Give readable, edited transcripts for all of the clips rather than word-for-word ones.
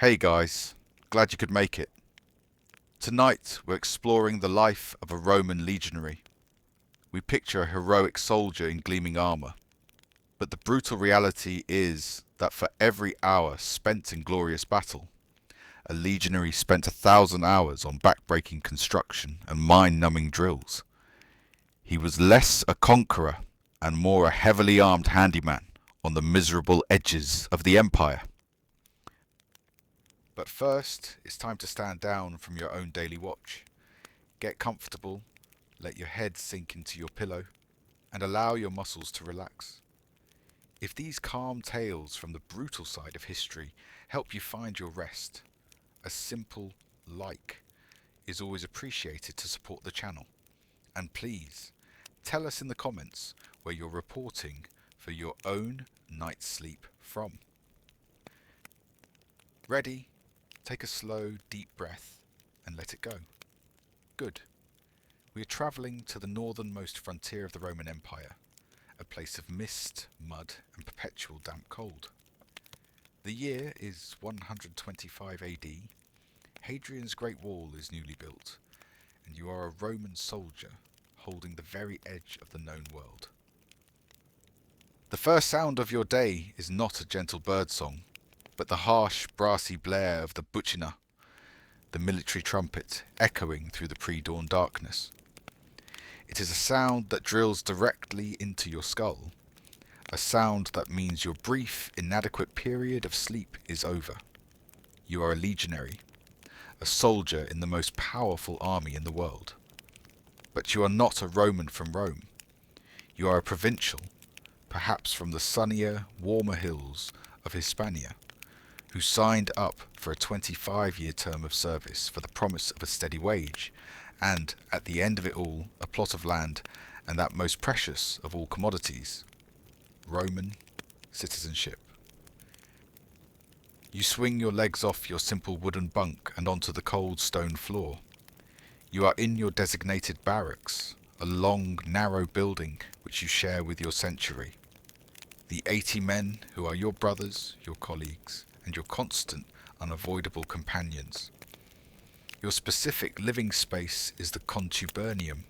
Hey guys, glad you could make it. Tonight we're exploring the life of a Roman legionary. We picture a heroic soldier in gleaming armour, but the brutal reality is that for every hour spent in glorious battle, a legionary spent 1,000 hours on back-breaking construction and mind-numbing drills. He was less a conqueror and more a heavily armed handyman on the miserable edges of the empire. But first, it's time to stand down from your own daily watch. Get comfortable, let your head sink into your pillow, and allow your muscles to relax. If these calm tales from the brutal side of history help you find your rest, a simple like is always appreciated to support the channel. And please, tell us in the comments where you're reporting for your own night's sleep from. Ready? Take a slow, deep breath and let it go. Good. We are travelling to the northernmost frontier of the Roman Empire, a place of mist, mud and perpetual damp cold. The year is 125 AD. Hadrian's Great Wall is newly built, and you are a Roman soldier holding the very edge of the known world. The first sound of your day is not a gentle birdsong, but the harsh, brassy blare of the bucina, the military trumpet echoing through the pre-dawn darkness. It is a sound that drills directly into your skull, a sound that means your brief, inadequate period of sleep is over. You are a legionary, a soldier in the most powerful army in the world. But you are not a Roman from Rome. You are a provincial, perhaps from the sunnier, warmer hills of Hispania, who signed up for a 25-year term of service for the promise of a steady wage, and, at the end of it all, a plot of land and that most precious of all commodities, Roman citizenship. You swing your legs off your simple wooden bunk and onto the cold stone floor. You are in your designated barracks, a long, narrow building which you share with your century. The 80 men who are your brothers, your colleagues, and your constant, unavoidable companions. Your specific living space is the contubernium,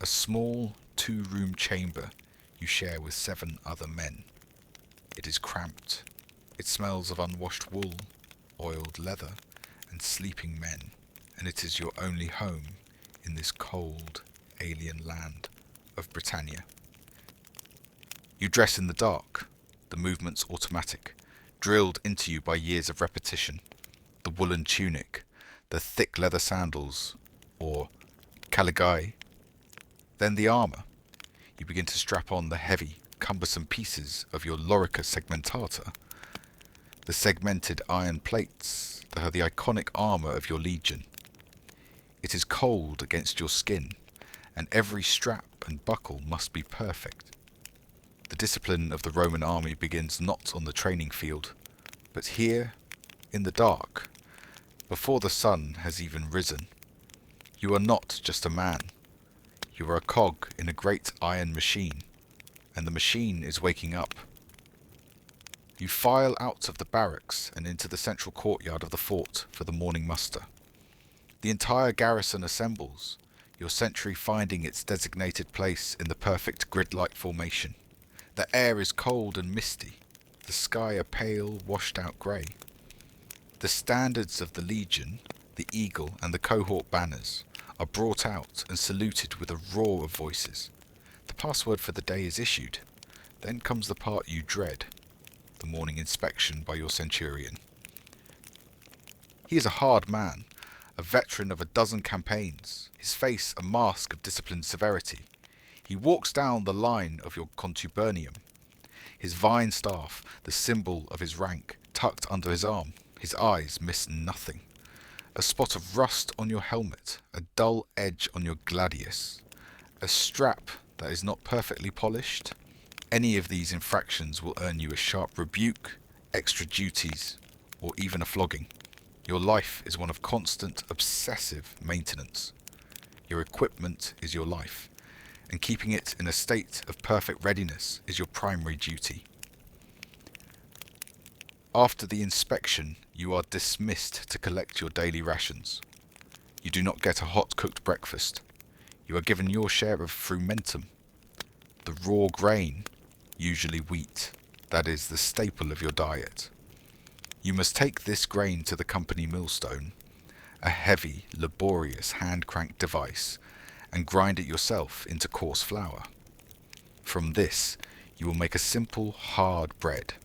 a small, two-room chamber you share with 7 other men. It is cramped. It smells of unwashed wool, oiled leather, and sleeping men, and it is your only home in this cold, alien land of Britannia. You dress in the dark, the movements automatic, drilled into you by years of repetition. The woolen tunic, the thick leather sandals, or caligae. Then the armour. You begin to strap on the heavy, cumbersome pieces of your lorica segmentata, the segmented iron plates that are the iconic armour of your legion. It is cold against your skin, and every strap and buckle must be perfect. The discipline of the Roman army begins not on the training field, but here, in the dark, before the sun has even risen. You are not just a man. You are a cog in a great iron machine, and the machine is waking up. You file out of the barracks and into the central courtyard of the fort for the morning muster. The entire garrison assembles, your century finding its designated place in the perfect grid-like formation. The air is cold and misty, the sky a pale, washed-out grey. The standards of the legion, the eagle and the cohort banners, are brought out and saluted with a roar of voices. The password for the day is issued. Then comes the part you dread, the morning inspection by your centurion. He is a hard man, a veteran of a dozen campaigns, his face a mask of disciplined severity. He walks down the line of your contubernium, his vine staff, the symbol of his rank, tucked under his arm. His eyes miss nothing. A spot of rust on your helmet, a dull edge on your gladius, a strap that is not perfectly polished. Any of these infractions will earn you a sharp rebuke, extra duties, or even a flogging. Your life is one of constant, obsessive maintenance. Your equipment is your life, and keeping it in a state of perfect readiness is your primary duty. After the inspection, you are dismissed to collect your daily rations. You do not get a hot-cooked breakfast. You are given your share of frumentum, the raw grain, usually wheat, that is the staple of your diet. You must take this grain to the company millstone, a heavy, laborious hand-cranked device, and grind it yourself into coarse flour. From this, you will make a simple, hard bread,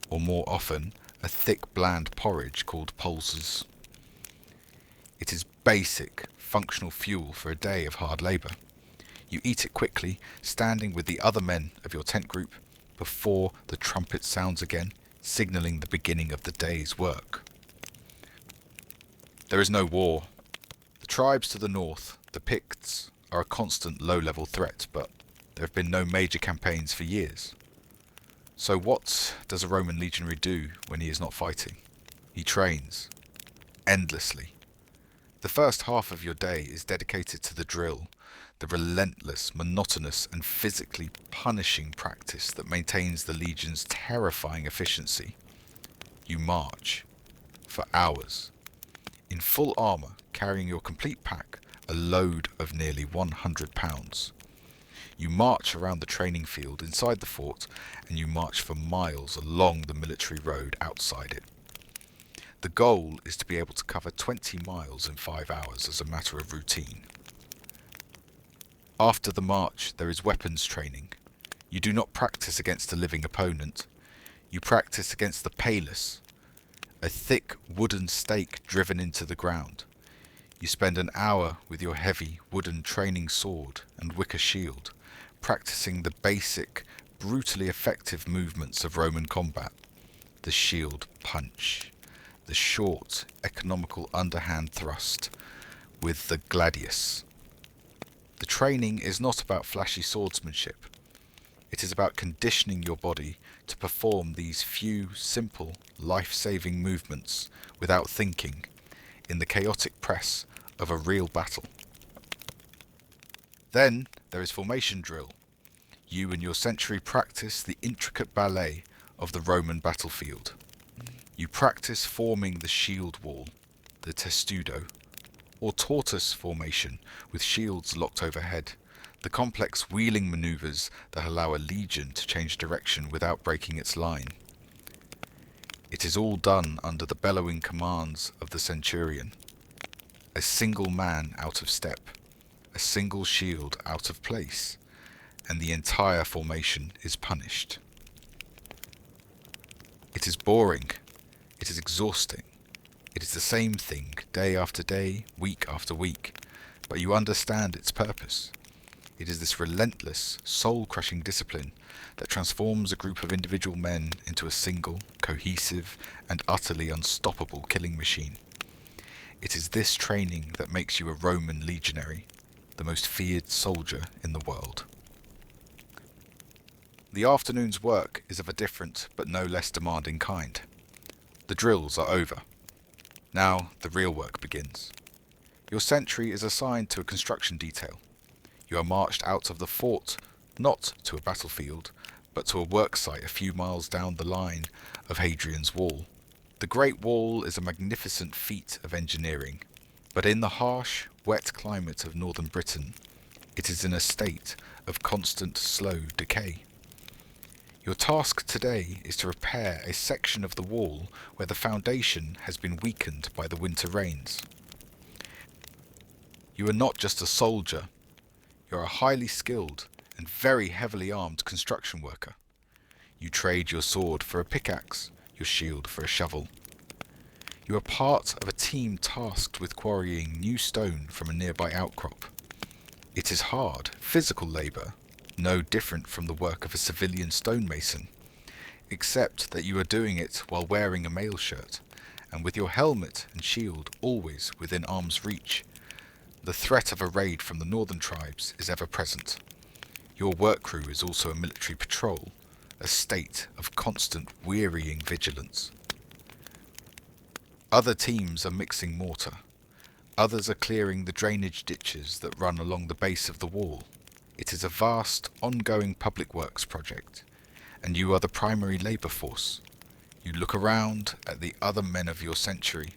or more often, a thick, bland porridge called pulses. It is basic, functional fuel for a day of hard labour. You eat it quickly, standing with the other men of your tent group, before the trumpet sounds again, signalling the beginning of the day's work. There is no war. The tribes to the north, the Picts, are a constant low-level threat, but there have been no major campaigns for years. So what does a Roman legionary do when he is not fighting? He trains. Endlessly. The first half of your day is dedicated to the drill, the relentless, monotonous and physically punishing practice that maintains the legion's terrifying efficiency. You march for hours, in full armour, carrying your complete pack, a load of nearly 100 pounds. You march around the training field inside the fort, and you march for miles along the military road outside it. The goal is to be able to cover 20 miles in 5 hours as a matter of routine. After the march, there is weapons training. You do not practice against a living opponent. You practice against the palus, a thick wooden stake driven into the ground. You spend an hour with your heavy wooden training sword and wicker shield, practicing the basic, brutally effective movements of Roman combat. The shield punch, the short, economical underhand thrust with the gladius. The training is not about flashy swordsmanship. It is about conditioning your body to perform these few, simple, life-saving movements without thinking, in the chaotic press of a real battle. Then there is formation drill. You and your century practice the intricate ballet of the Roman battlefield. You practice forming the shield wall, the testudo, or tortoise formation with shields locked overhead, the complex wheeling maneuvers that allow a legion to change direction without breaking its line. It is all done under the bellowing commands of the centurion. A single man out of step, a single shield out of place, and the entire formation is punished. It is boring. It is exhausting. It is the same thing day after day, week after week, but you understand its purpose. It is this relentless, soul-crushing discipline that transforms a group of individual men into a single, cohesive, and utterly unstoppable killing machine. It is this training that makes you a Roman legionary, the most feared soldier in the world. The afternoon's work is of a different but no less demanding kind. The drills are over. Now the real work begins. Your sentry is assigned to a construction detail. You are marched out of the fort, not to a battlefield, but to a work site a few miles down the line of Hadrian's Wall. The Great Wall is a magnificent feat of engineering, but in the harsh, wet climate of northern Britain, it is in a state of constant, slow decay. Your task today is to repair a section of the wall where the foundation has been weakened by the winter rains. You are not just a soldier, you are a highly skilled and very heavily armed construction worker. You trade your sword for a pickaxe, your shield for a shovel. You are part of a team tasked with quarrying new stone from a nearby outcrop. It is hard, physical labour, no different from the work of a civilian stonemason, except that you are doing it while wearing a mail shirt, and with your helmet and shield always within arm's reach. The threat of a raid from the northern tribes is ever present. Your work crew is also a military patrol, a state of constant wearying vigilance. Other teams are mixing mortar. Others are clearing the drainage ditches that run along the base of the wall. It is a vast, ongoing public works project, and you are the primary labour force. You look around at the other men of your century,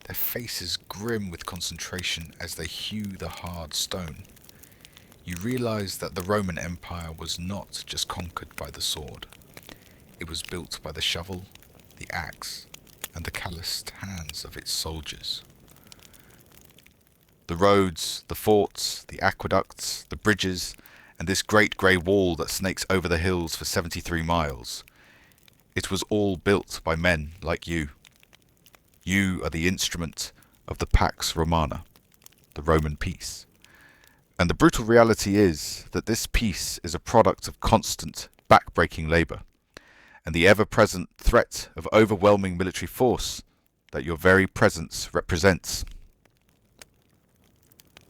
their faces grim with concentration as they hew the hard stone. You realize that the Roman Empire was not just conquered by the sword. It was built by the shovel, the axe, and the calloused hands of its soldiers. The roads, the forts, the aqueducts, the bridges, and this great grey wall that snakes over the hills for 73 miles. It was all built by men like you. You are the instrument of the Pax Romana, the Roman peace. And the brutal reality is that this peace is a product of constant, back-breaking labour, and the ever-present threat of overwhelming military force that your very presence represents.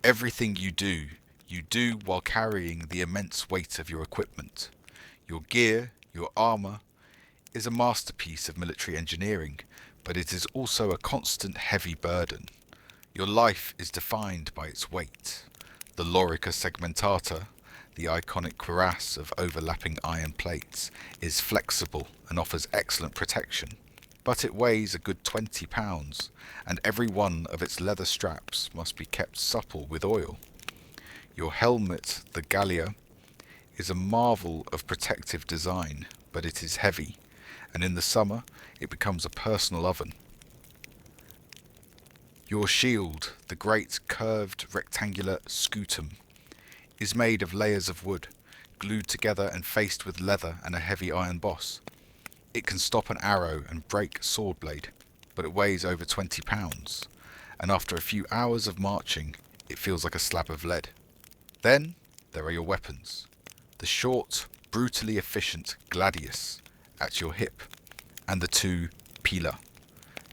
Everything you do while carrying the immense weight of your equipment. Your gear, your armour, is a masterpiece of military engineering, but it is also a constant heavy burden. Your life is defined by its weight. The lorica segmentata, the iconic cuirass of overlapping iron plates, is flexible and offers excellent protection, but it weighs a good 20 pounds, and every one of its leather straps must be kept supple with oil. Your helmet, the gallia, is a marvel of protective design, but it is heavy, and in the summer it becomes a personal oven. Your shield, the great curved rectangular scutum, is made of layers of wood, glued together and faced with leather and a heavy iron boss. It can stop an arrow and break a sword blade, but it weighs over 20 pounds, and after a few hours of marching, it feels like a slab of lead. Then there are your weapons. The short, brutally efficient gladius at your hip, and the two pila,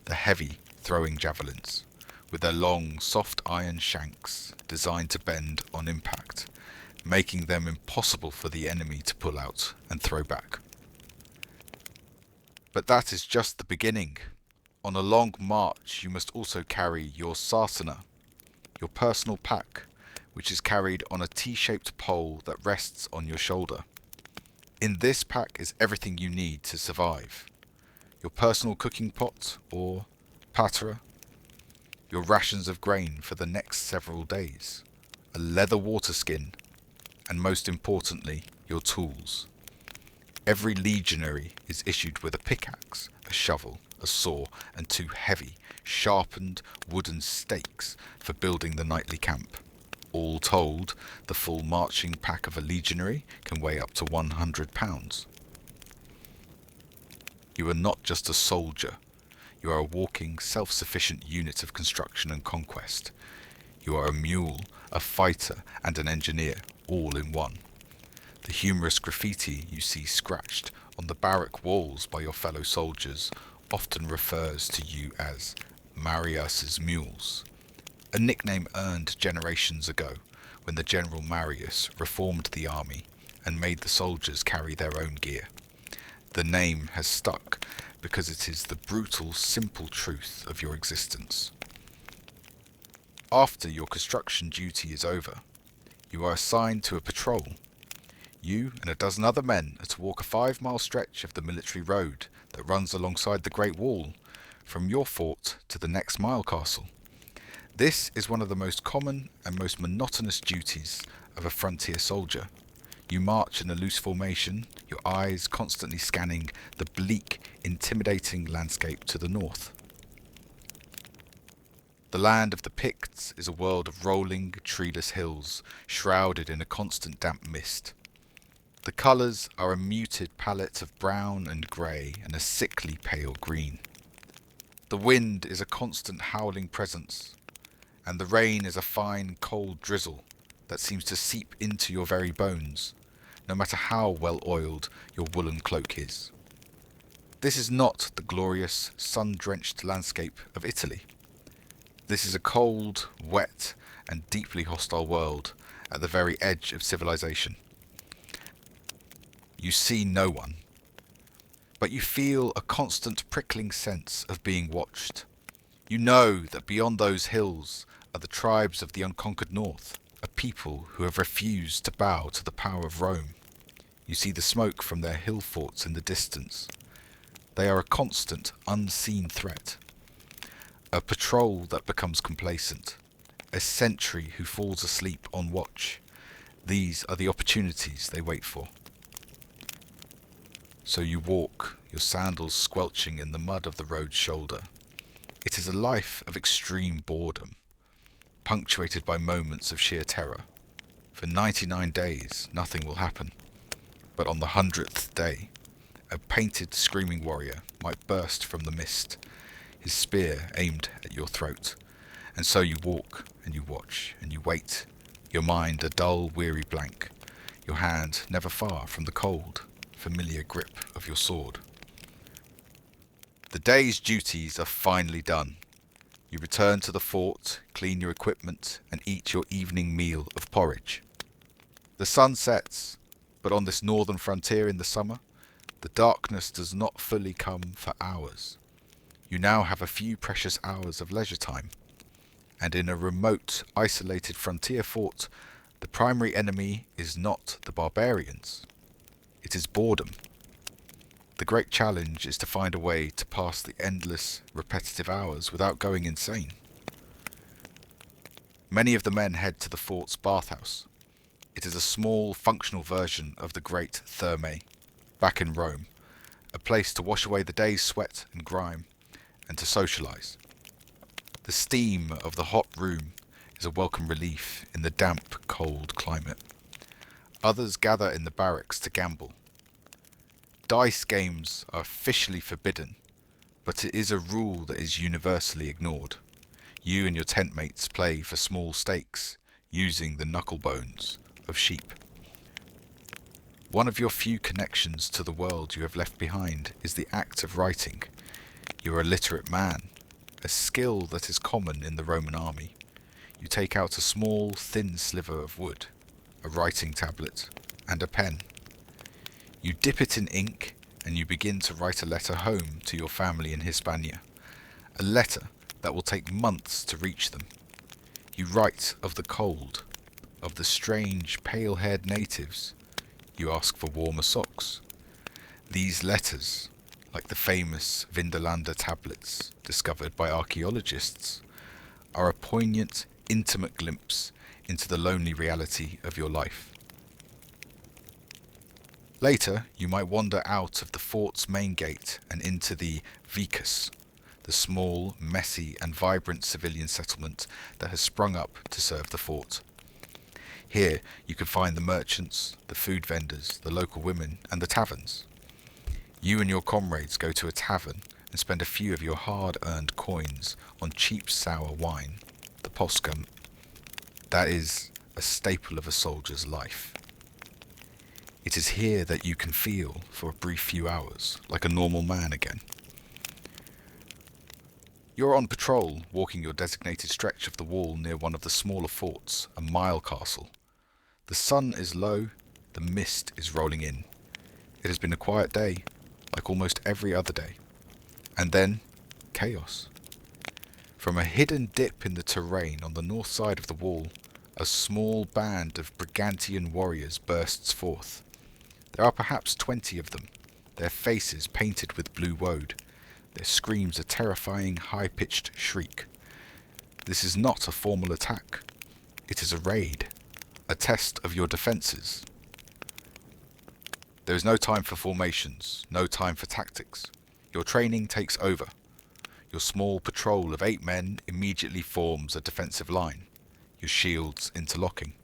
the heavy throwing javelins, with their long, soft iron shanks designed to bend on impact, making them impossible for the enemy to pull out and throw back. But that is just the beginning. On a long march you must also carry your sasana, your personal pack, which is carried on a T-shaped pole that rests on your shoulder. In this pack is everything you need to survive. Your personal cooking pot, or patra, your rations of grain for the next several days, a leather water skin, and most importantly, your tools. Every legionary is issued with a pickaxe, a shovel, a saw, and two heavy, sharpened wooden stakes for building the nightly camp. All told, the full marching pack of a legionary can weigh up to 100 pounds. You are not just a soldier. You are a walking, self-sufficient unit of construction and conquest. You are a mule, a fighter, and an engineer, all in one. The humorous graffiti you see scratched on the barrack walls by your fellow soldiers often refers to you as Marius's mules, a nickname earned generations ago when the General Marius reformed the army and made the soldiers carry their own gear. The name has stuck because it is the brutal, simple truth of your existence. After your construction duty is over, you are assigned to a patrol. You and a dozen other men are to walk a 5-mile stretch of the military road that runs alongside the Great Wall, from your fort to the next mile castle. This is one of the most common and most monotonous duties of a frontier soldier. You march in a loose formation, your eyes constantly scanning the bleak, intimidating landscape to the north. The land of the Picts is a world of rolling, treeless hills, shrouded in a constant damp mist. The colours are a muted palette of brown and grey and a sickly pale green. The wind is a constant howling presence, and the rain is a fine, cold drizzle that seems to seep into your very bones, no matter how well oiled your woolen cloak is. This is not the glorious, sun-drenched landscape of Italy. This is a cold, wet, and deeply hostile world at the very edge of civilization. You see no one, but you feel a constant prickling sense of being watched. You know that beyond those hills are the tribes of the unconquered north, a people who have refused to bow to the power of Rome. You see the smoke from their hill forts in the distance. They are a constant, unseen threat. A patrol that becomes complacent. A sentry who falls asleep on watch. These are the opportunities they wait for. So you walk, your sandals squelching in the mud of the road's shoulder. It is a life of extreme boredom, punctuated by moments of sheer terror. For 99 days, nothing will happen. But on the 100th day, a painted screaming warrior might burst from the mist, his spear aimed at your throat. And so you walk, and you watch, and you wait, your mind a dull, weary blank, your hand never far from the cold, familiar grip of your sword. The day's duties are finally done. You return to the fort, clean your equipment, and eat your evening meal of porridge. The sun sets, but on this northern frontier in the summer, the darkness does not fully come for hours. You now have a few precious hours of leisure time, and in a remote, isolated frontier fort, the primary enemy is not the barbarians. It is boredom. The great challenge is to find a way to pass the endless, repetitive hours without going insane. Many of the men head to the fort's bathhouse. It is a small, functional version of the Great Thermae, back in Rome, a place to wash away the day's sweat and grime, and to socialize. The steam of the hot room is a welcome relief in the damp, cold climate. Others gather in the barracks to gamble. Dice games are officially forbidden, but it is a rule that is universally ignored. You and your tent mates play for small stakes, using the knuckle bones of sheep. One of your few connections to the world you have left behind is the act of writing. You are a literate man, a skill that is common in the Roman army. You take out a small, thin sliver of wood, a writing tablet, and a pen. You dip it in ink, and you begin to write a letter home to your family in Hispania. A letter that will take months to reach them. You write of the cold, of the strange, pale-haired natives. You ask for warmer socks. These letters, like the famous Vindolanda tablets discovered by archaeologists, are a poignant, intimate glimpse into the lonely reality of your life. Later, you might wander out of the fort's main gate and into the Vicus, the small, messy and vibrant civilian settlement that has sprung up to serve the fort. Here you can find the merchants, the food vendors, the local women and the taverns. You and your comrades go to a tavern and spend a few of your hard-earned coins on cheap sour wine, the poscum. That is a staple of a soldier's life. It is here that you can feel, for a brief few hours, like a normal man again. You're on patrol, walking your designated stretch of the wall near one of the smaller forts, a mile castle. The sun is low, the mist is rolling in. It has been a quiet day, like almost every other day. And then, chaos. From a hidden dip in the terrain on the north side of the wall, a small band of Brigantian warriors bursts forth. There are perhaps 20 of them, their faces painted with blue woad, their screams a terrifying high-pitched shriek. This is not a formal attack. It is a raid, a test of your defences. There is no time for formations, no time for tactics. Your training takes over. Your small patrol of 8 men immediately forms a defensive line, your shields interlocking.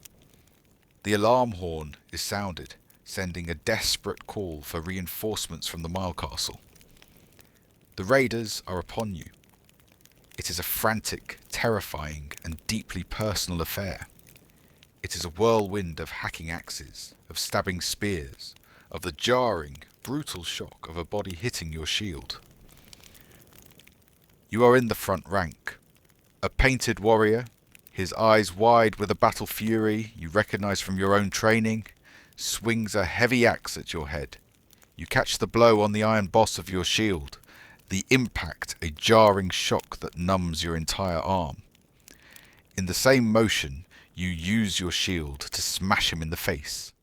The alarm horn is sounded, sending a desperate call for reinforcements from the mile castle. The raiders are upon you. It is a frantic, terrifying, and deeply personal affair. It is a whirlwind of hacking axes, of stabbing spears, of the jarring, brutal shock of a body hitting your shield. You are in the front rank. A painted warrior, his eyes wide with a battle fury you recognize from your own training, swings a heavy axe at your head. You catch the blow on the iron boss of your shield, the impact a jarring shock that numbs your entire arm. In the same motion, you use your shield to smash him in the face,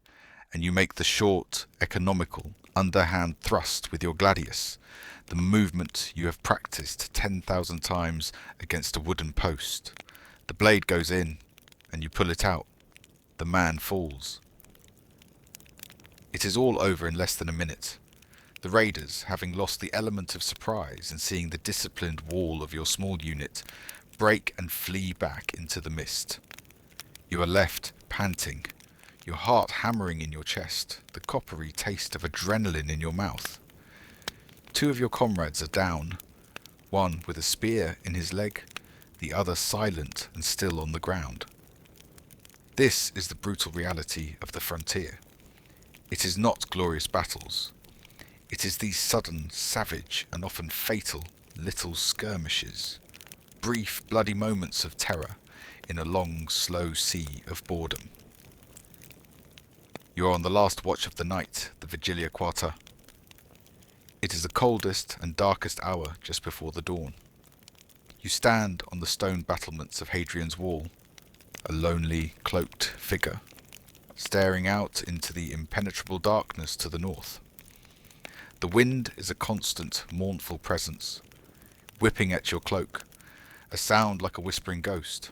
and you make the short, economical, underhand thrust with your gladius, the movement you have practiced 10,000 times against a wooden post. The blade goes in, and you pull it out. The man falls. It is all over in less than a minute. The raiders, having lost the element of surprise and seeing the disciplined wall of your small unit, break and flee back into the mist. You are left panting, your heart hammering in your chest, the coppery taste of adrenaline in your mouth. 2 of your comrades are down, one with a spear in his leg, the other silent and still on the ground. This is the brutal reality of the frontier. It is not glorious battles. It is these sudden, savage, and often fatal little skirmishes, brief, bloody moments of terror in a long, slow sea of boredom. You are on the last watch of the night, the Vigilia Quarta. It is the coldest and darkest hour just before the dawn. You stand on the stone battlements of Hadrian's Wall, a lonely, cloaked figure, staring out into the impenetrable darkness to the north. The wind is a constant, mournful presence, whipping at your cloak, a sound like a whispering ghost.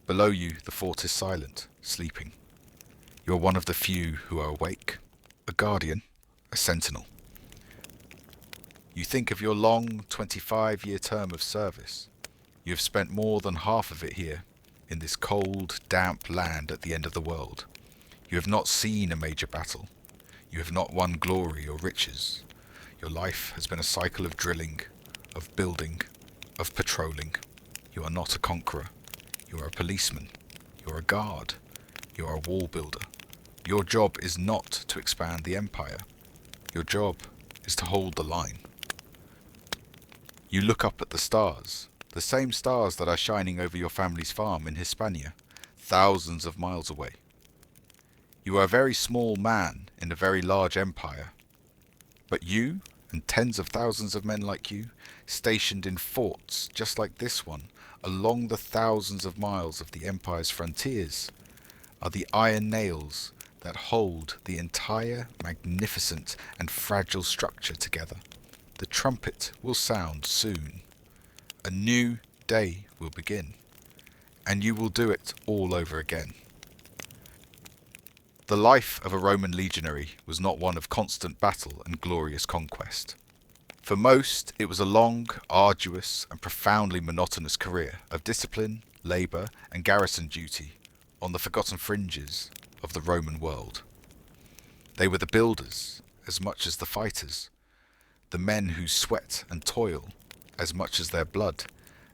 Below you, the fort is silent, sleeping. You are one of the few who are awake, a guardian, a sentinel. You think of your long 25-year term of service. You have spent more than half of it here, in this cold, damp land at the end of the world. You have not seen a major battle. You have not won glory or riches. Your life has been a cycle of drilling, of building, of patrolling. You are not a conqueror. You are a policeman. You are a guard. You are a wall builder. Your job is not to expand the empire. Your job is to hold the line. You look up at the stars, the same stars that are shining over your family's farm in Hispania, thousands of miles away. You are a very small man in a very large empire. But you, and tens of thousands of men like you, stationed in forts just like this one, along the thousands of miles of the empire's frontiers, are the iron nails that hold the entire magnificent and fragile structure together. The trumpet will sound soon. A new day will begin, and you will do it all over again. The life of a Roman legionary was not one of constant battle and glorious conquest. For most, it was a long, arduous, and profoundly monotonous career of discipline, labour, and garrison duty on the forgotten fringes of the Roman world. They were the builders as much as the fighters, the men whose sweat and toil, as much as their blood,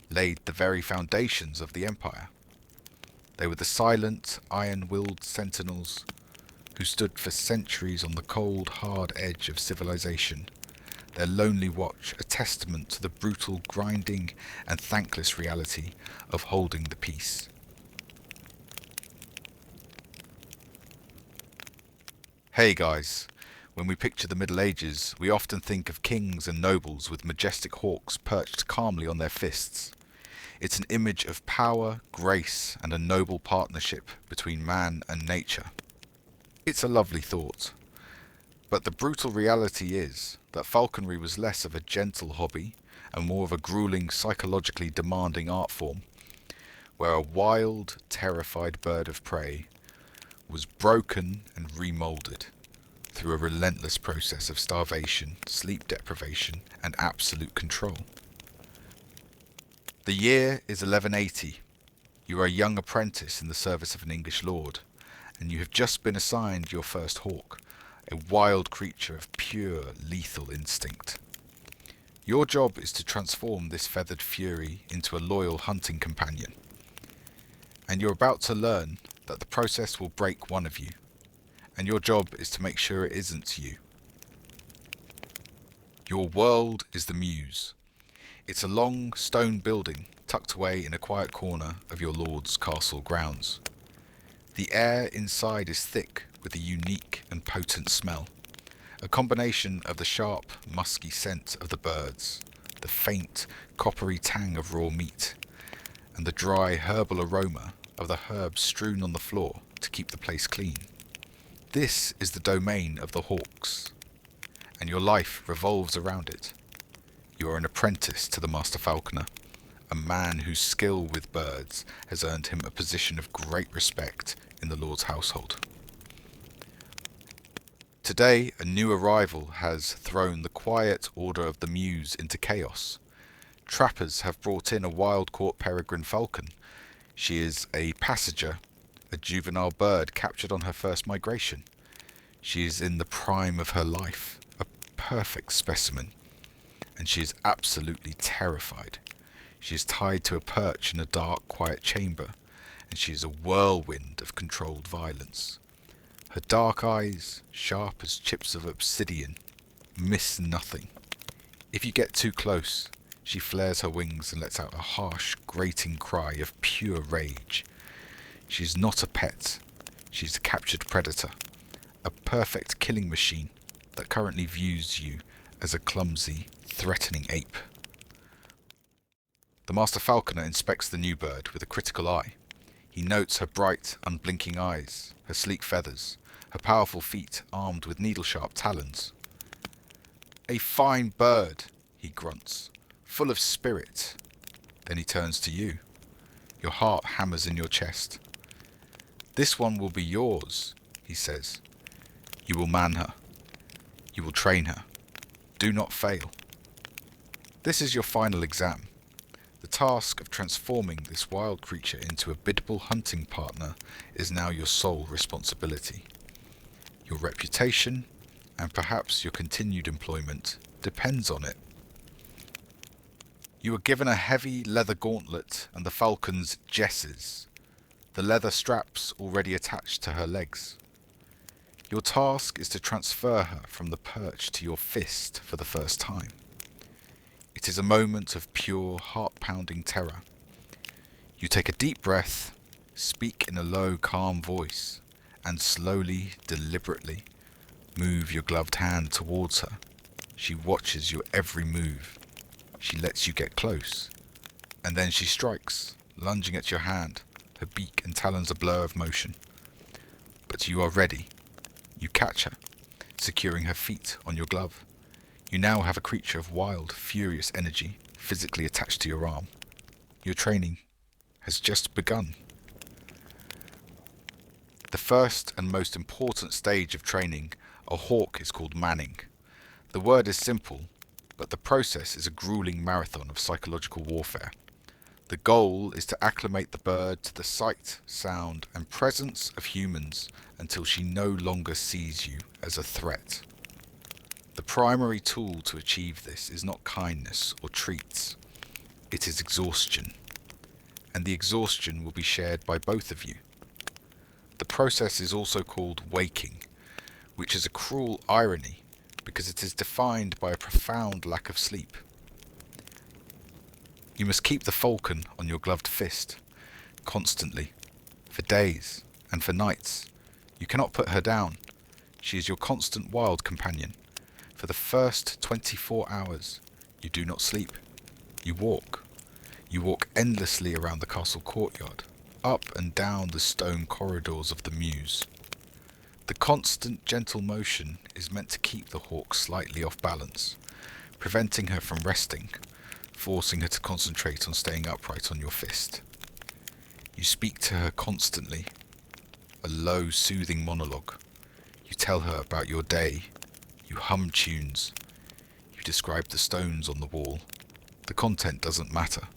laid the very foundations of the empire. They were the silent, iron-willed sentinels who stood for centuries on the cold, hard edge of civilization, their lonely watch a testament to the brutal, grinding, and thankless reality of holding the peace. Hey guys, when we picture the Middle Ages, we often think of kings and nobles with majestic hawks perched calmly on their fists. It's an image of power, grace, and a noble partnership between man and nature. It's a lovely thought, but the brutal reality is that falconry was less of a gentle hobby and more of a grueling, psychologically demanding art form, where a wild, terrified bird of prey was broken and remoulded through a relentless process of starvation, sleep deprivation, and absolute control. The year is 1180. You are a young apprentice in the service of an English lord, and you have just been assigned your first hawk, a wild creature of pure, lethal instinct. Your job is to transform this feathered fury into a loyal hunting companion, and you're about to learn that the process will break one of you, and your job is to make sure it isn't you. Your world is the Mews. It's a long stone building tucked away in a quiet corner of your lord's castle grounds. The air inside is thick with a unique and potent smell, a combination of the sharp, musky scent of the birds, the faint, coppery tang of raw meat, and the dry, herbal aroma of the herbs strewn on the floor to keep the place clean. This is the domain of the hawks, and your life revolves around it. You are an apprentice to the Master Falconer, a man whose skill with birds has earned him a position of great respect in the Lord's household. Today, a new arrival has thrown the quiet order of the Mews into chaos. Trappers have brought in a wild-caught peregrine falcon. She is a passenger, a juvenile bird captured on her first migration. She is in the prime of her life, a perfect specimen, and she is absolutely terrified. She is tied to a perch in a dark, quiet chamber, and she is a whirlwind of controlled violence. Her dark eyes, sharp as chips of obsidian, miss nothing. If you get too close, she flares her wings and lets out a harsh, grating cry of pure rage. She is not a pet. She is a captured predator, a perfect killing machine that currently views you as a clumsy, threatening ape. The Master Falconer inspects the new bird with a critical eye. He notes her bright, unblinking eyes, her sleek feathers, her powerful feet armed with needle-sharp talons. "A fine bird," he grunts, "full of spirit." Then he turns to you. Your heart hammers in your chest. "This one will be yours," he says. "You will man her. You will train her. Do not fail." This is your final exam. The task of transforming this wild creature into a biddable hunting partner is now your sole responsibility. Your reputation, and perhaps your continued employment, depends on it. You are given a heavy leather gauntlet and the falcon's jesses, the leather straps already attached to her legs. Your task is to transfer her from the perch to your fist for the first time. It is a moment of pure, heart-pounding terror. You take a deep breath, speak in a low, calm voice, and slowly, deliberately, move your gloved hand towards her. She watches your every move. She lets you get close, and then she strikes, lunging at your hand, her beak and talons a blur of motion. But you are ready. You catch her, securing her feet on your glove. You now have a creature of wild, furious energy physically attached to your arm. Your training has just begun. The first and most important stage of training a hawk is called manning. The word is simple, but the process is a grueling marathon of psychological warfare. The goal is to acclimate the bird to the sight, sound, and presence of humans until she no longer sees you as a threat. The primary tool to achieve this is not kindness or treats. It is exhaustion, and the exhaustion will be shared by both of you. The process is also called waking, which is a cruel irony because it is defined by a profound lack of sleep. You must keep the falcon on your gloved fist, constantly, for days and for nights. You cannot put her down. She is your constant wild companion. For the first 24 hours, you do not sleep. You walk. You walk endlessly around the castle courtyard, up and down the stone corridors of the Mews. The constant gentle motion is meant to keep the hawk slightly off balance, preventing her from resting, forcing her to concentrate on staying upright on your fist. You speak to her constantly, a low, soothing monologue. You tell her about your day. You hum tunes. You describe the stones on the wall. The content doesn't matter.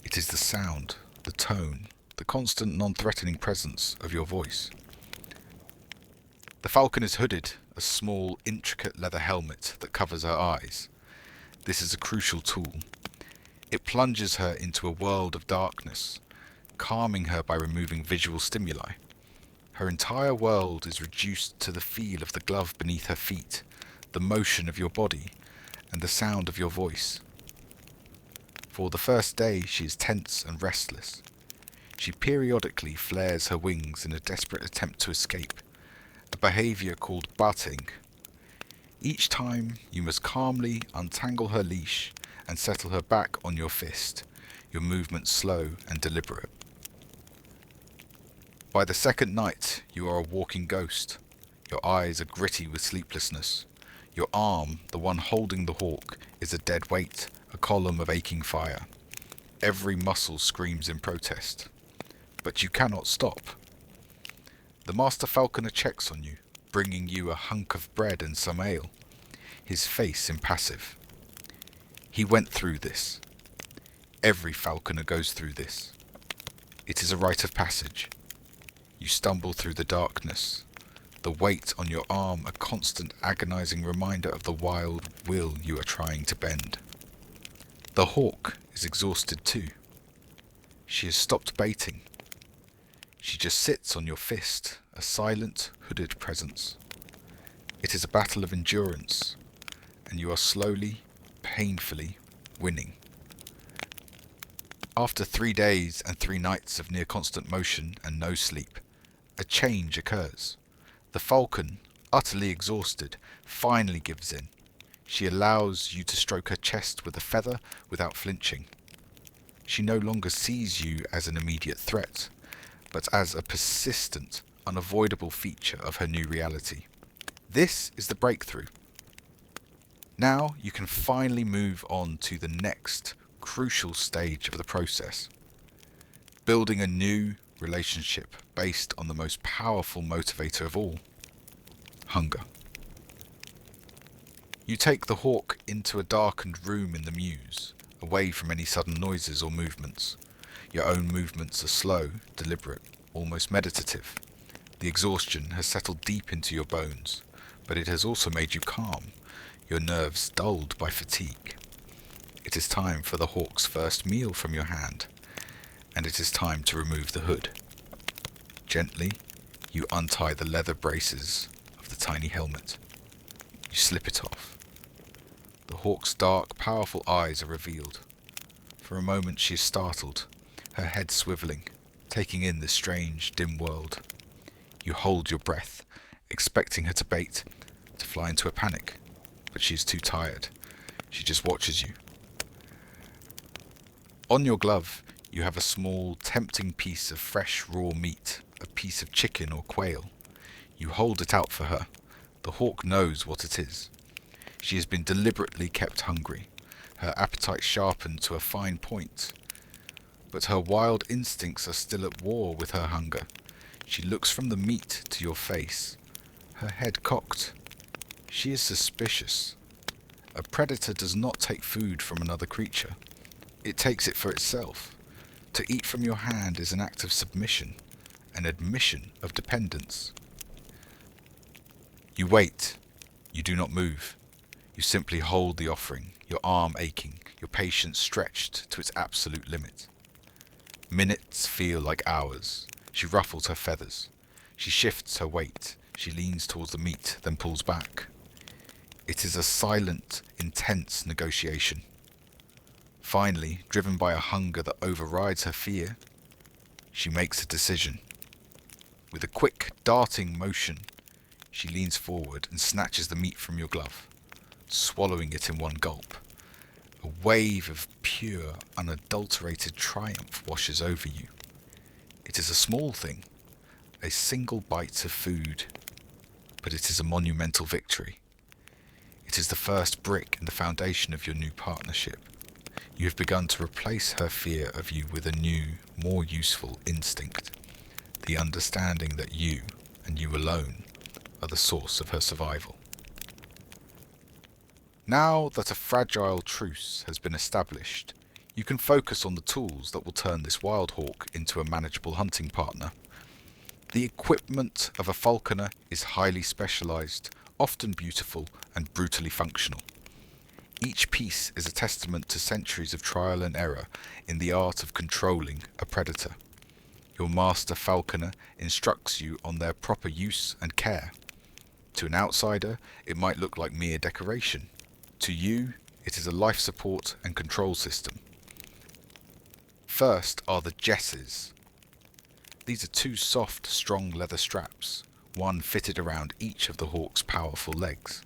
It is the sound, the tone, the constant non-threatening presence of your voice. The falcon is hooded, a small, intricate leather helmet that covers her eyes. This is a crucial tool. It plunges her into a world of darkness, calming her by removing visual stimuli. Her entire world is reduced to the feel of the glove beneath her feet, the motion of your body, and the sound of your voice. For the first day, she is tense and restless. She periodically flares her wings in a desperate attempt to escape, a behavior called butting. Each time, you must calmly untangle her leash and settle her back on your fist, your movements slow and deliberate. By the second night, you are a walking ghost. Your eyes are gritty with sleeplessness. Your arm, the one holding the hawk, is a dead weight, a column of aching fire. Every muscle screams in protest. But you cannot stop. The master falconer checks on you, bringing you a hunk of bread and some ale, his face impassive. He went through this. Every falconer goes through this. It is a rite of passage. You stumble through the darkness, the weight on your arm a constant agonizing reminder of the wild will you are trying to bend. The hawk is exhausted too. She has stopped baiting. She just sits on your fist, a silent, hooded presence. It is a battle of endurance, and you are slowly, painfully winning. After 3 days and 3 nights of near constant motion and no sleep, a change occurs. The falcon, utterly exhausted, finally gives in. She allows you to stroke her chest with a feather without flinching. She no longer sees you as an immediate threat, but as a persistent, unavoidable feature of her new reality. This is the breakthrough. Now you can finally move on to the next crucial stage of the process. Building a new relationship based on the most powerful motivator of all, hunger. You take the hawk into a darkened room in the mews, away from any sudden noises or movements. Your own movements are slow, deliberate, almost meditative. The exhaustion has settled deep into your bones, but it has also made you calm, your nerves dulled by fatigue. It is time for the hawk's first meal from your hand, and it is time to remove the hood. Gently, you untie the leather braces of the tiny helmet. You slip it off. The hawk's dark, powerful eyes are revealed. For a moment she is startled, her head swiveling, taking in this strange, dim world. You hold your breath, expecting her to bait, to fly into a panic, but she is too tired. She just watches you. On your glove, you have a small, tempting piece of fresh, raw meat, a piece of chicken or quail. You hold it out for her. The hawk knows what it is. She has been deliberately kept hungry, her appetite sharpened to a fine point. But her wild instincts are still at war with her hunger. She looks from the meat to your face, her head cocked. She is suspicious. A predator does not take food from another creature. It takes it for itself. To eat from your hand is an act of submission, an admission of dependence. You wait. You do not move. You simply hold the offering, your arm aching, your patience stretched to its absolute limit. Minutes feel like hours. She ruffles her feathers. She shifts her weight. She leans towards the meat, then pulls back. It is a silent, intense negotiation. Finally, driven by a hunger that overrides her fear, she makes a decision. With a quick, darting motion, she leans forward and snatches the meat from your glove, swallowing it in one gulp. A wave of pure, unadulterated triumph washes over you. It is a small thing, a single bite of food, but it is a monumental victory. It is the first brick in the foundation of your new partnership. You have begun to replace her fear of you with a new, more useful instinct, the understanding that you, and you alone, are the source of her survival. Now that a fragile truce has been established, you can focus on the tools that will turn this wild hawk into a manageable hunting partner. The equipment of a falconer is highly specialized, often beautiful, and brutally functional. Each piece is a testament to centuries of trial and error in the art of controlling a predator. Your master falconer instructs you on their proper use and care. To an outsider, it might look like mere decoration. To you, it is a life support and control system. First are the jesses. These are 2 soft, strong leather straps, one fitted around each of the hawk's powerful legs.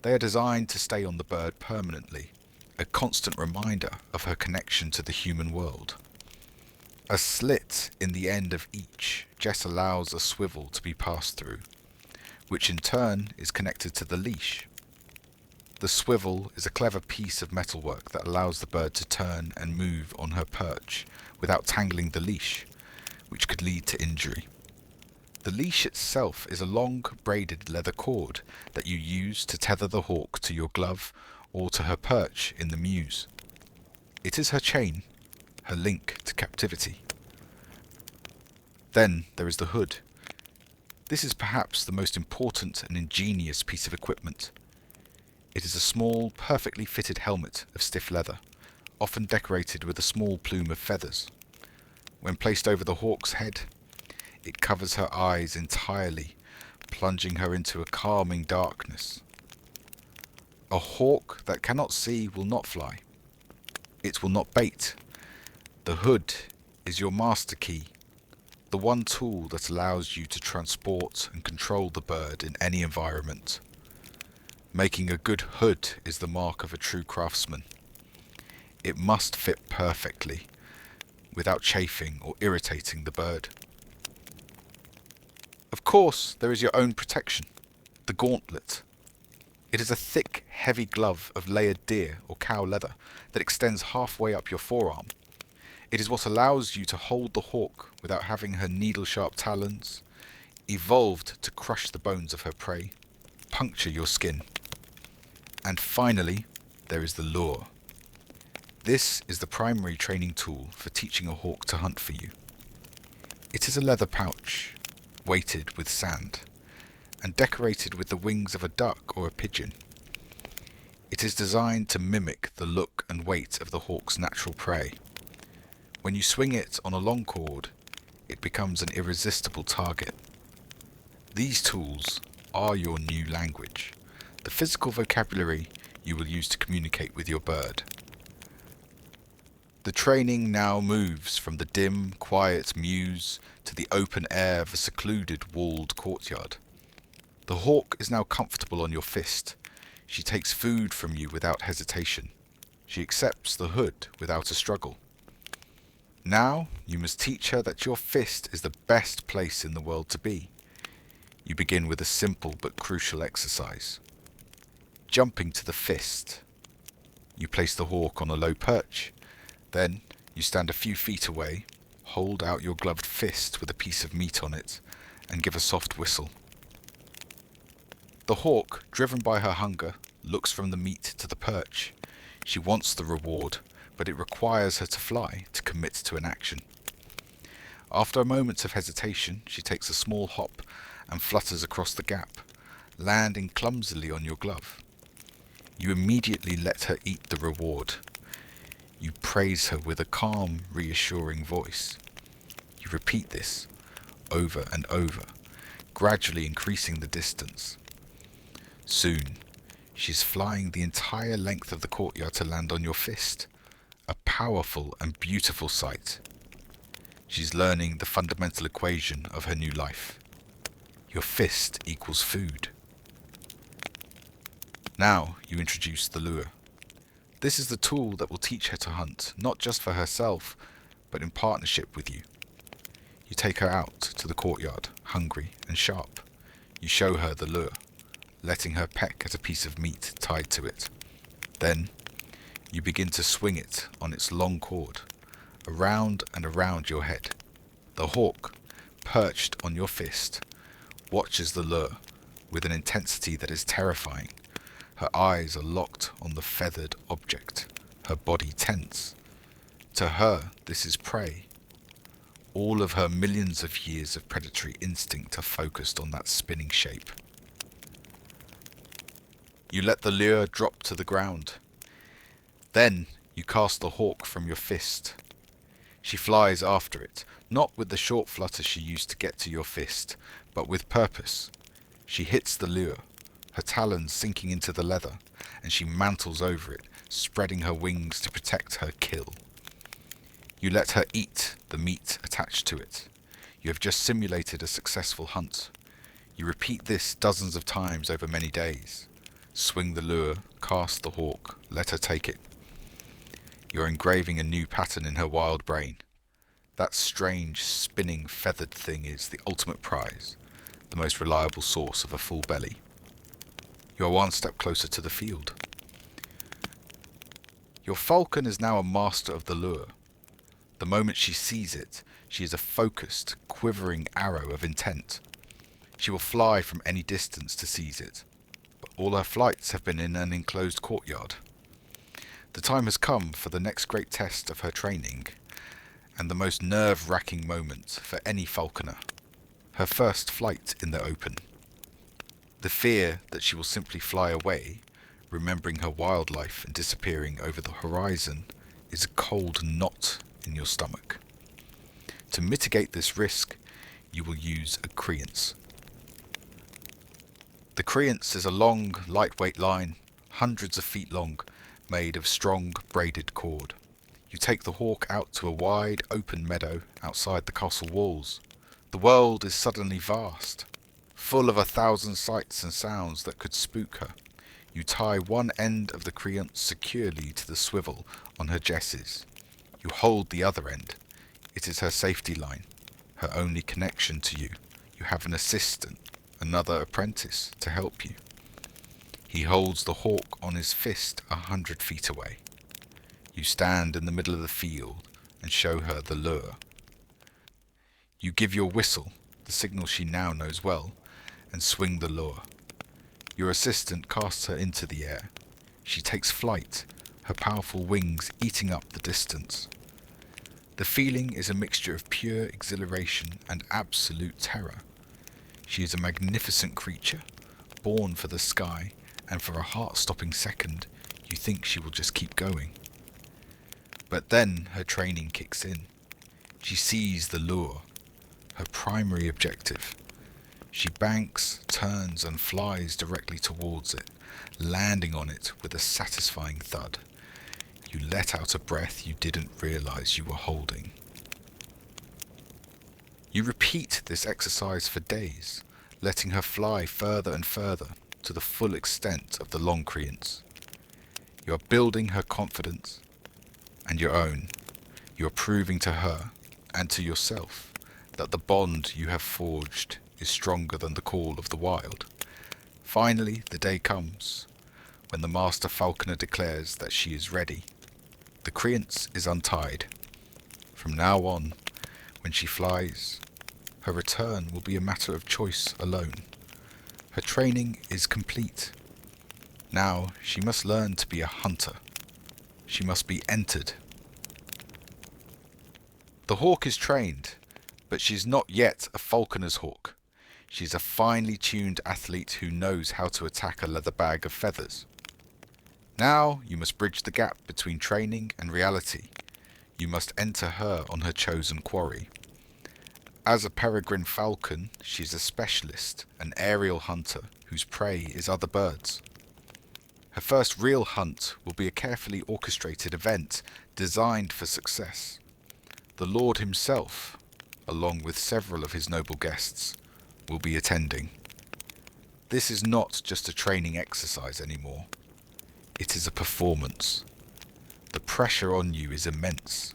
They are designed to stay on the bird permanently, a constant reminder of her connection to the human world. A slit in the end of each jess allows a swivel to be passed through, which in turn is connected to the leash. The swivel is a clever piece of metalwork that allows the bird to turn and move on her perch without tangling the leash, which could lead to injury. The leash itself is a long, braided leather cord that you use to tether the hawk to your glove or to her perch in the mews. It is her chain, her link to captivity. Then there is the hood. This is perhaps the most important and ingenious piece of equipment. It is a small, perfectly fitted helmet of stiff leather, often decorated with a small plume of feathers. When placed over the hawk's head, it covers her eyes entirely, plunging her into a calming darkness. A hawk that cannot see will not fly. It will not bait. The hood is your master key, the one tool that allows you to transport and control the bird in any environment. Making a good hood is the mark of a true craftsman. It must fit perfectly, without chafing or irritating the bird. Of course, there is your own protection, the gauntlet. It is a thick, heavy glove of layered deer or cow leather that extends halfway up your forearm. It is what allows you to hold the hawk without having her needle-sharp talons, evolved to crush the bones of her prey, puncture your skin. And finally, there is the lure. This is the primary training tool for teaching a hawk to hunt for you. It is a leather pouch, weighted with sand, and decorated with the wings of a duck or a pigeon. It is designed to mimic the look and weight of the hawk's natural prey. When you swing it on a long cord, it becomes an irresistible target. These tools are your new language, the physical vocabulary you will use to communicate with your bird. The training now moves from the dim, quiet mews to the open air of a secluded, walled courtyard. The hawk is now comfortable on your fist. She takes food from you without hesitation. She accepts the hood without a struggle. Now you must teach her that your fist is the best place in the world to be. You begin with a simple but crucial exercise. Jumping to the fist. You place the hawk on a low perch. Then you stand a few feet away, hold out your gloved fist with a piece of meat on it, and give a soft whistle. The hawk, driven by her hunger, looks from the meat to the perch. She wants the reward, but it requires her to fly to commit to an action. After a moment of hesitation, she takes a small hop and flutters across the gap, landing clumsily on your glove. You immediately let her eat the reward. You praise her with a calm, reassuring voice. You repeat this over and over, gradually increasing the distance. Soon, she's flying the entire length of the courtyard to land on your fist, a powerful and beautiful sight. She's learning the fundamental equation of her new life. Your fist equals food. Now you introduce the lure. This is the tool that will teach her to hunt, not just for herself, but in partnership with you. You take her out to the courtyard, hungry and sharp. You show her the lure, letting her peck at a piece of meat tied to it. Then, you begin to swing it on its long cord, around and around your head. The hawk, perched on your fist, watches the lure with an intensity that is terrifying. Her eyes are locked on the feathered object, her body tense. To her, this is prey. All of her millions of years of predatory instinct are focused on that spinning shape. You let the lure drop to the ground. Then you cast the hawk from your fist. She flies after it, not with the short flutter she used to get to your fist, but with purpose. She hits the lure, her talons sinking into the leather, and she mantles over it, spreading her wings to protect her kill. You let her eat the meat attached to it. You have just simulated a successful hunt. You repeat this dozens of times over many days. Swing the lure, cast the hawk, let her take it. You're engraving a new pattern in her wild brain. That strange, spinning, feathered thing is the ultimate prize, the most reliable source of a full belly. You are one step closer to the field. Your falcon is now a master of the lure. The moment she sees it, she is a focused, quivering arrow of intent. She will fly from any distance to seize it, but all her flights have been in an enclosed courtyard. The time has come for the next great test of her training, and the most nerve-wracking moment for any falconer, her first flight in the open. The fear that she will simply fly away, remembering her wildlife and disappearing over the horizon, is a cold knot in your stomach. To mitigate this risk, you will use a creance. The creance is a long, lightweight line, hundreds of feet long, made of strong, braided cord. You take the hawk out to a wide, open meadow outside the castle walls. The world is suddenly vast, full of 1,000 sights and sounds that could spook her. You tie one end of the creance securely to the swivel on her jesses. You hold the other end. It is her safety line, her only connection to you. You have an assistant, another apprentice, to help you. He holds the hawk on his fist 100 feet away. You stand in the middle of the field and show her the lure. You give your whistle, the signal she now knows well, and swing the lure. Your assistant casts her into the air. She takes flight, her powerful wings eating up the distance. The feeling is a mixture of pure exhilaration and absolute terror. She is a magnificent creature, born for the sky, and for a heart-stopping second, you think she will just keep going. But then her training kicks in. She sees the lure, her primary objective. She banks, turns, and flies directly towards it, landing on it with a satisfying thud. You let out a breath you didn't realize you were holding. You repeat this exercise for days, letting her fly further and further to the full extent of the long creance. You are building her confidence and your own. You are proving to her and to yourself that the bond you have forged is stronger than the call of the wild. Finally, the day comes when the master falconer declares that she is ready. The creance is untied. From now on, when she flies, her return will be a matter of choice alone. Her training is complete. Now she must learn to be a hunter. She must be entered. The hawk is trained, but she is not yet a falconer's hawk. She is a finely tuned athlete who knows how to attack a leather bag of feathers. Now you must bridge the gap between training and reality. You must enter her on her chosen quarry. As a peregrine falcon, she is a specialist, an aerial hunter whose prey is other birds. Her first real hunt will be a carefully orchestrated event designed for success. The Lord himself, along with several of his noble guests, will be attending. This is not just a training exercise anymore. It is a performance. The pressure on you is immense.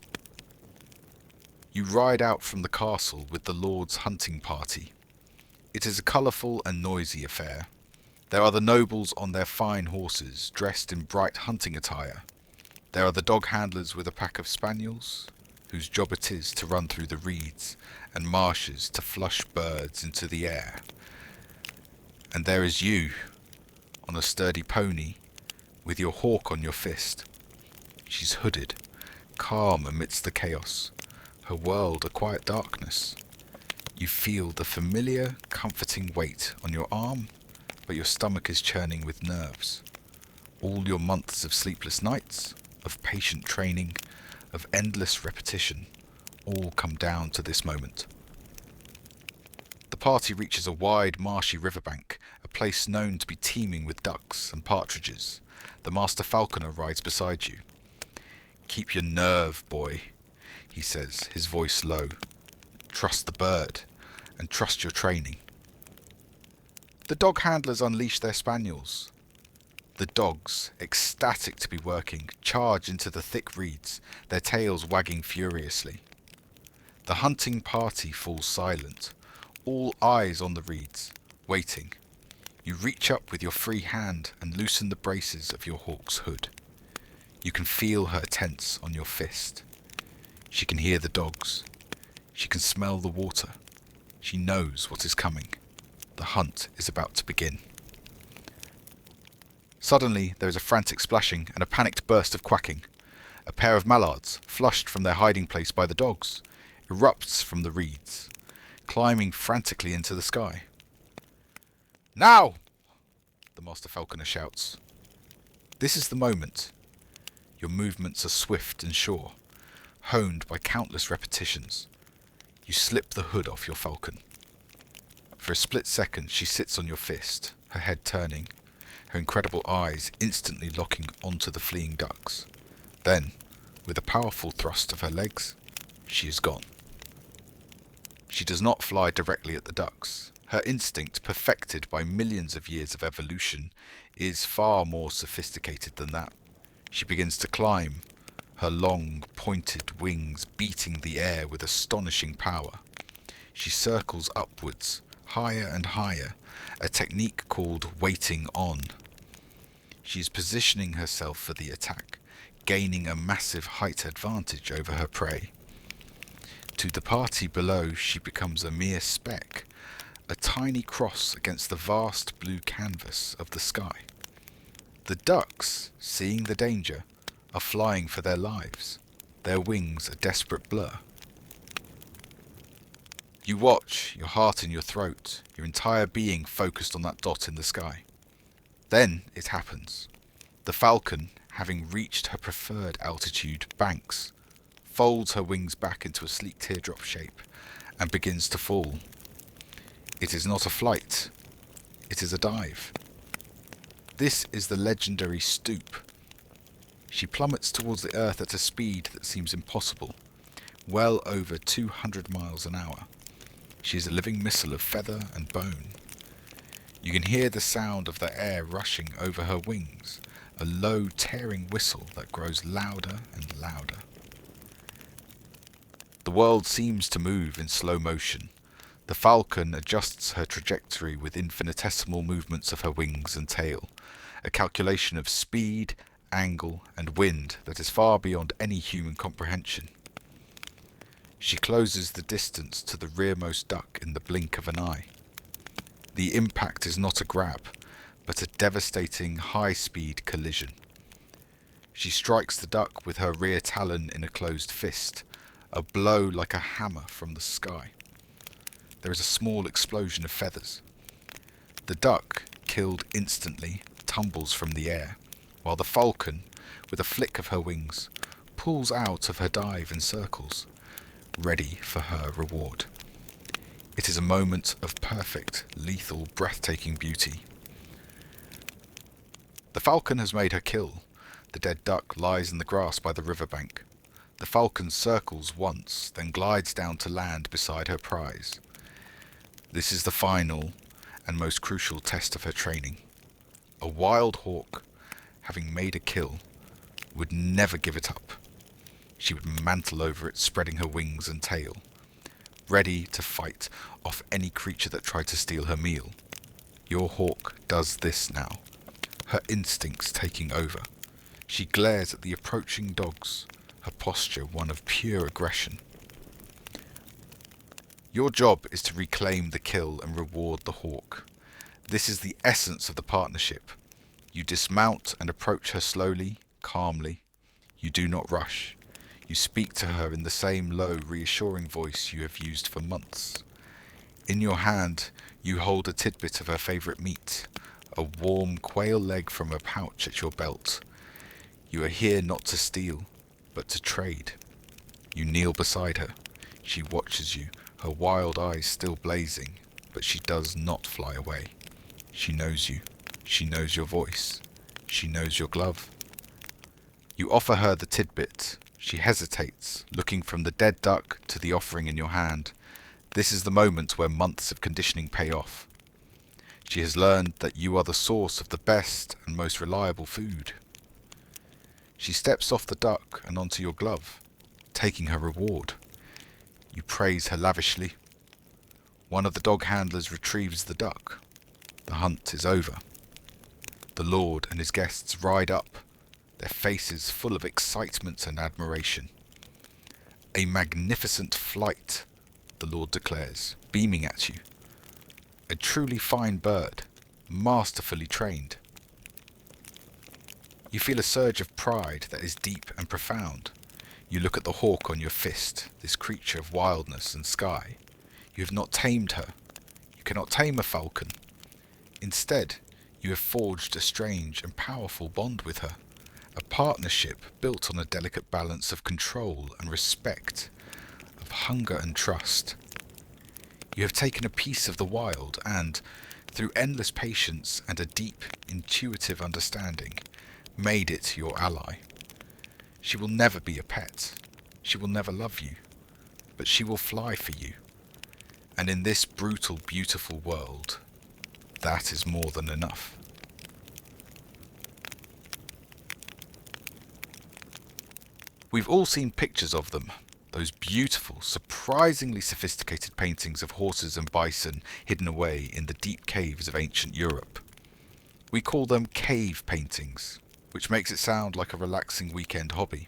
You ride out from the castle with the Lord's hunting party. It is a colourful and noisy affair. There are the nobles on their fine horses, dressed in bright hunting attire. There are the dog handlers with a pack of spaniels, whose job it is to run through the reeds and marshes to flush birds into the air. And there is you, on a sturdy pony, with your hawk on your fist. She's hooded, calm amidst the chaos, her world a quiet darkness. You feel the familiar, comforting weight on your arm, but your stomach is churning with nerves. All your months of sleepless nights, of patient training, of endless repetition, all come down to this moment. The party reaches a wide, marshy riverbank, a place known to be teeming with ducks and partridges. The master falconer rides beside you. "Keep your nerve, boy," he says, his voice low. "Trust the bird, and trust your training." The dog handlers unleash their spaniels. The dogs, ecstatic to be working, charge into the thick reeds, their tails wagging furiously. The hunting party falls silent, all eyes on the reeds, waiting. You reach up with your free hand and loosen the braces of your hawk's hood. You can feel her tense on your fist. She can hear the dogs. She can smell the water. She knows what is coming. The hunt is about to begin. Suddenly, there is a frantic splashing and a panicked burst of quacking. A pair of mallards, flushed from their hiding place by the dogs, erupts from the reeds, climbing frantically into the sky. "Now!" the master falconer shouts. This is the moment. Your movements are swift and sure, honed by countless repetitions. You slip the hood off your falcon. For a split second she sits on your fist, her head turning, her incredible eyes instantly locking onto the fleeing ducks. Then, with a powerful thrust of her legs, she is gone. She does not fly directly at the ducks. Her instinct, perfected by millions of years of evolution, is far more sophisticated than that. She begins to climb, her long, pointed wings beating the air with astonishing power. She circles upwards, higher and higher, a technique called waiting on. She is positioning herself for the attack, gaining a massive height advantage over her prey. To the party below, she becomes a mere speck, a tiny cross against the vast blue canvas of the sky. The ducks, seeing the danger, are flying for their lives, their wings a desperate blur. You watch, your heart in your throat, your entire being focused on that dot in the sky. Then it happens. The falcon, having reached her preferred altitude, banks, folds her wings back into a sleek teardrop shape, and begins to fall. It is not a flight, it is a dive. This is the legendary stoop. She plummets towards the earth at a speed that seems impossible, well over 200 miles an hour. She is a living missile of feather and bone. You can hear the sound of the air rushing over her wings, a low tearing whistle that grows louder and louder. The world seems to move in slow motion. The falcon adjusts her trajectory with infinitesimal movements of her wings and tail, a calculation of speed, angle, and wind that is far beyond any human comprehension. She closes the distance to the rearmost duck in the blink of an eye. The impact is not a grab, but a devastating high-speed collision. She strikes the duck with her rear talon in a closed fist, a blow like a hammer from the sky. There is a small explosion of feathers. The duck, killed instantly, tumbles from the air, while the falcon, with a flick of her wings, pulls out of her dive and circles, ready for her reward. It is a moment of perfect, lethal, breathtaking beauty. The falcon has made her kill. The dead duck lies in the grass by the riverbank. The falcon circles once, then glides down to land beside her prize. This is the final and most crucial test of her training. A wild hawk, having made a kill, would never give it up. She would mantle over it, spreading her wings and tail, ready to fight off any creature that tried to steal her meal. Your hawk does this now, her instincts taking over. She glares at the approaching dogs, her posture one of pure aggression. Your job is to reclaim the kill and reward the hawk. This is the essence of the partnership. You dismount and approach her slowly, calmly. You do not rush. You speak to her in the same low, reassuring voice you have used for months. In your hand, you hold a tidbit of her favourite meat, a warm quail leg from a pouch at your belt. You are here not to steal, but to trade. You kneel beside her. She watches you, her wild eyes still blazing, but she does not fly away. She knows you. She knows your voice. She knows your glove. You offer her the tidbit. She hesitates, looking from the dead duck to the offering in your hand. This is the moment where months of conditioning pay off. She has learned that you are the source of the best and most reliable food. She steps off the duck and onto your glove, taking her reward. You praise her lavishly. One of the dog handlers retrieves the duck. The hunt is over. The Lord and his guests ride up, their faces full of excitement and admiration. A magnificent flight, the Lord declares, beaming at you. A truly fine bird, masterfully trained. You feel a surge of pride that is deep and profound. You look at the hawk on your fist, this creature of wildness and sky. You have not tamed her. You cannot tame a falcon. Instead, you have forged a strange and powerful bond with her, a partnership built on a delicate balance of control and respect, of hunger and trust. You have taken a piece of the wild and, through endless patience and a deep, intuitive understanding, made it your ally. She will never be a pet. She will never love you, but she will fly for you. And in this brutal, beautiful world, that is more than enough. We've all seen pictures of them, those beautiful, surprisingly sophisticated paintings of horses and bison hidden away in the deep caves of ancient Europe. We call them cave paintings, which makes it sound like a relaxing weekend hobby.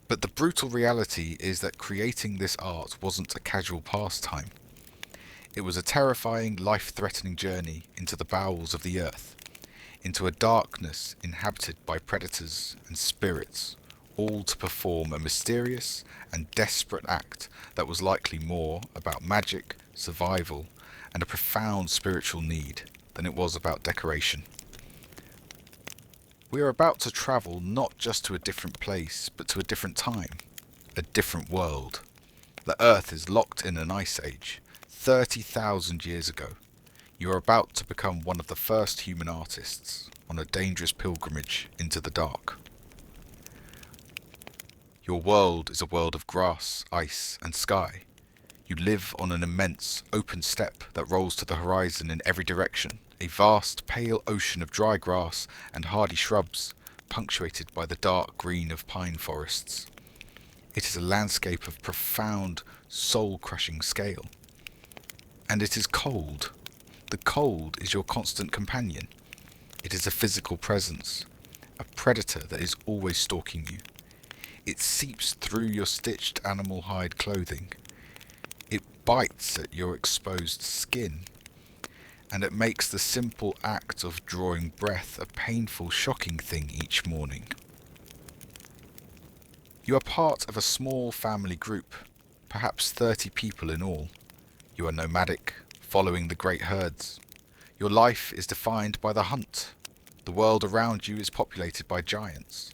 But the brutal reality is that creating this art wasn't a casual pastime. It was a terrifying, life-threatening journey into the bowels of the earth, into a darkness inhabited by predators and spirits, all to perform a mysterious and desperate act that was likely more about magic, survival, and a profound spiritual need than it was about decoration. We are about to travel not just to a different place, but to a different time, a different world. The Earth is locked in an ice age, 30,000 years ago. You are about to become one of the first human artists on a dangerous pilgrimage into the dark. Your world is a world of grass, ice, and sky. You live on an immense, open steppe that rolls to the horizon in every direction, a vast, pale ocean of dry grass and hardy shrubs, punctuated by the dark green of pine forests. It is a landscape of profound, soul-crushing scale. And it is cold. The cold is your constant companion. It is a physical presence, a predator that is always stalking you. It seeps through your stitched animal hide clothing. It bites at your exposed skin. And it makes the simple act of drawing breath a painful, shocking thing each morning. You are part of a small family group, perhaps 30 people in all. You are nomadic, following the great herds. Your life is defined by the hunt. The world around you is populated by giants,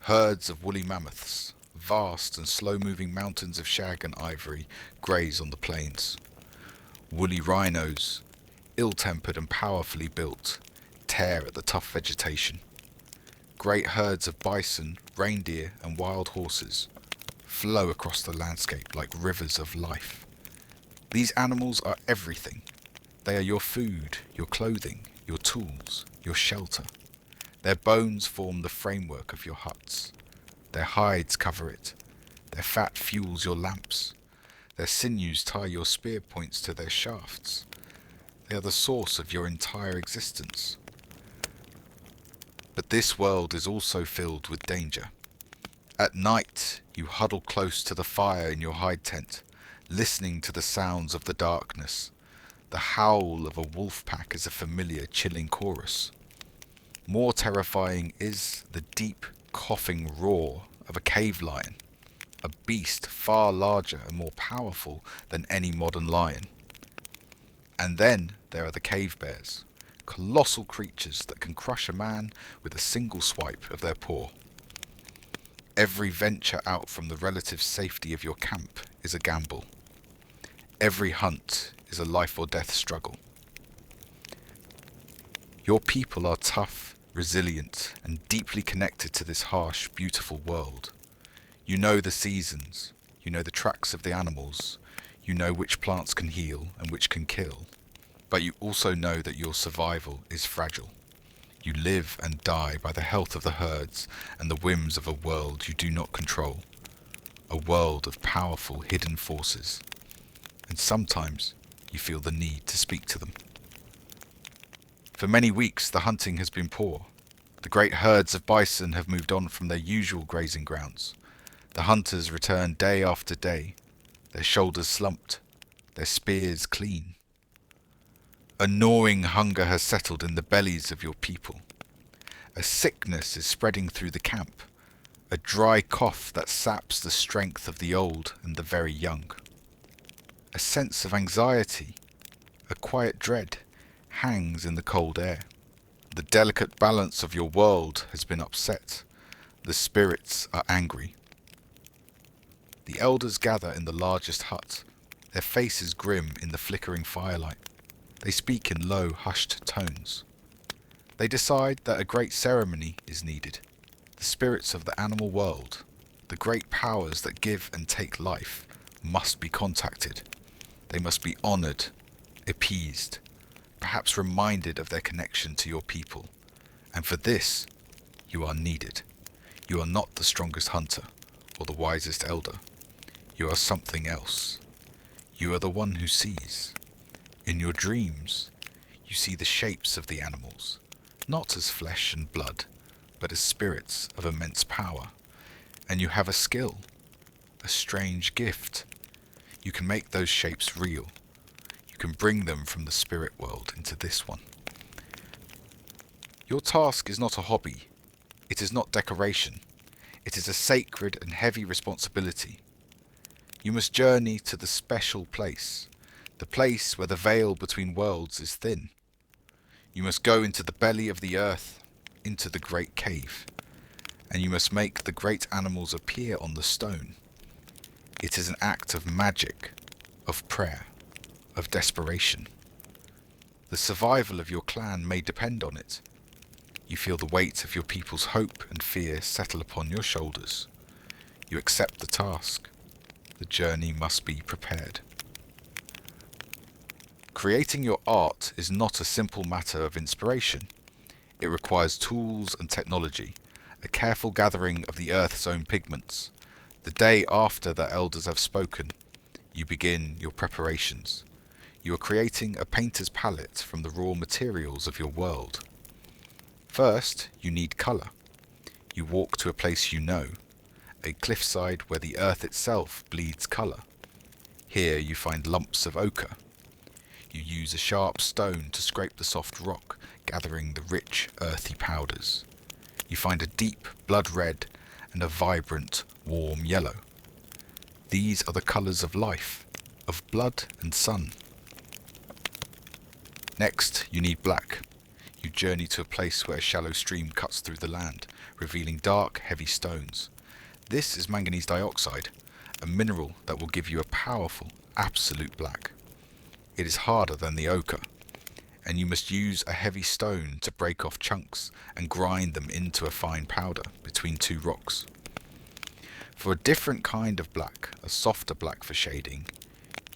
herds of woolly mammoths. Vast and slow-moving mountains of shag and ivory graze on the plains. Woolly rhinos, ill-tempered and powerfully built, tear at the tough vegetation. Great herds of bison, reindeer, and wild horses flow across the landscape like rivers of life. These animals are everything. They are your food, your clothing, your tools, your shelter. Their bones form the framework of your huts. Their hides cover it. Their fat fuels your lamps. Their sinews tie your spear points to their shafts. They are the source of your entire existence. But this world is also filled with danger. At night, you huddle close to the fire in your hide tent, listening to the sounds of the darkness. The howl of a wolf pack is a familiar, chilling chorus. More terrifying is the deep, coughing roar of a cave lion, a beast far larger and more powerful than any modern lion. And then there are the cave bears, colossal creatures that can crush a man with a single swipe of their paw. Every venture out from the relative safety of your camp is a gamble. Every hunt is a life or death struggle. Your people are tough, resilient, and deeply connected to this harsh, beautiful world. You know the seasons, you know the tracks of the animals, you know which plants can heal and which can kill. But you also know that your survival is fragile. You live and die by the health of the herds and the whims of a world you do not control. A world of powerful hidden forces. And sometimes you feel the need to speak to them. For many weeks the hunting has been poor. The great herds of bison have moved on from their usual grazing grounds. The hunters return day after day, their shoulders slumped, their spears clean. A gnawing hunger has settled in the bellies of your people. A sickness is spreading through the camp, a dry cough that saps the strength of the old and the very young. A sense of anxiety, a quiet dread, hangs in the cold air. The delicate balance of your world has been upset. The spirits are angry. The elders gather in the largest hut, their faces grim in the flickering firelight. They speak in low, hushed tones. They decide that a great ceremony is needed. The spirits of the animal world, the great powers that give and take life, must be contacted. They must be honored, appeased, perhaps reminded of their connection to your people. And for this, you are needed. You are not the strongest hunter or the wisest elder. You are something else. You are the one who sees. In your dreams, you see the shapes of the animals, not as flesh and blood, but as spirits of immense power. And you have a skill, a strange gift. You can make those shapes real. You can bring them from the spirit world into this one. Your task is not a hobby. It is not decoration. It is a sacred and heavy responsibility. You must journey to the special place, the place where the veil between worlds is thin. You must go into the belly of the earth, into the great cave, and you must make the great animals appear on the stone. It is an act of magic, of prayer, of desperation. The survival of your clan may depend on it. You feel the weight of your people's hope and fear settle upon your shoulders. You accept the task. The journey must be prepared. Creating your art is not a simple matter of inspiration. It requires tools and technology, a careful gathering of the earth's own pigments. The day after the elders have spoken, you begin your preparations. You are creating a painter's palette from the raw materials of your world. First, you need colour. You walk to a place you know, a cliffside where the earth itself bleeds colour. Here you find lumps of ochre. You use a sharp stone to scrape the soft rock, gathering the rich, earthy powders. You find a deep blood red and a vibrant, warm yellow. These are the colours of life, of blood and sun. Next, you need black. You journey to a place where a shallow stream cuts through the land, revealing dark, heavy stones. This is manganese dioxide, a mineral that will give you a powerful, absolute black. It is harder than the ochre, and you must use a heavy stone to break off chunks and grind them into a fine powder between two rocks. For a different kind of black, a softer black for shading,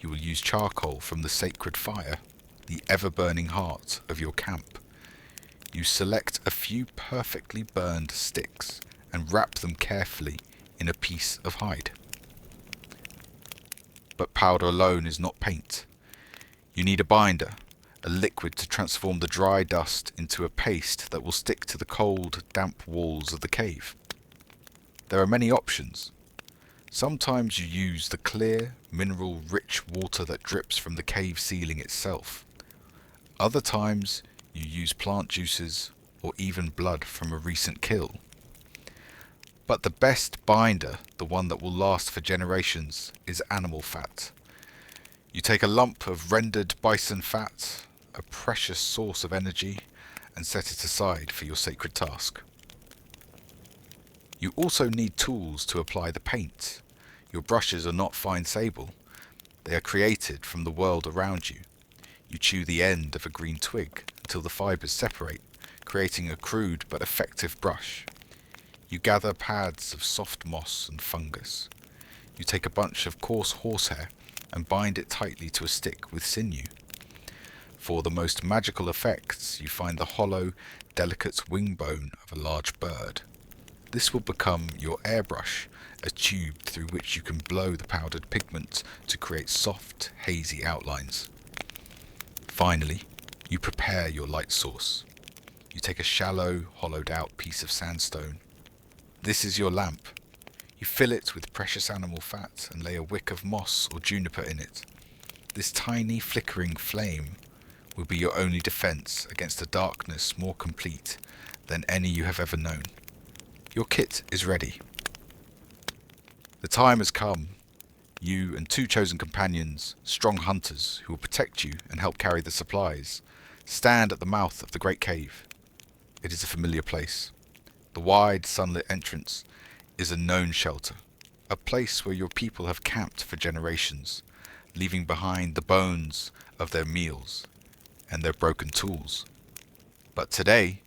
you will use charcoal from the sacred fire, the ever-burning heart of your camp. You select a few perfectly burned sticks and wrap them carefully in a piece of hide. But powder alone is not paint. You need a binder, a liquid to transform the dry dust into a paste that will stick to the cold, damp walls of the cave. There are many options. Sometimes you use the clear, mineral-rich water that drips from the cave ceiling itself. Other times you use plant juices or even blood from a recent kill. But the best binder, the one that will last for generations, is animal fat. You take a lump of rendered bison fat, a precious source of energy, and set it aside for your sacred task. You also need tools to apply the paint. Your brushes are not fine sable. They are created from the world around you. You chew the end of a green twig until the fibers separate, creating a crude but effective brush. You gather pads of soft moss and fungus. You take a bunch of coarse horsehair and bind it tightly to a stick with sinew. For the most magical effects, you find the hollow, delicate wing bone of a large bird. This will become your airbrush, a tube through which you can blow the powdered pigment to create soft, hazy outlines. Finally, you prepare your light source. You take a shallow, hollowed-out piece of sandstone. This is your lamp. You fill it with precious animal fat and lay a wick of moss or juniper in it. This tiny, flickering flame will be your only defense against a darkness more complete than any you have ever known. Your kit is ready. The time has come. You and 2 chosen companions, strong hunters who will protect you and help carry the supplies, stand at the mouth of the great cave. It is a familiar place. The wide, sunlit entrance is a known shelter, a place where your people have camped for generations, leaving behind the bones of their meals and their broken tools. But today,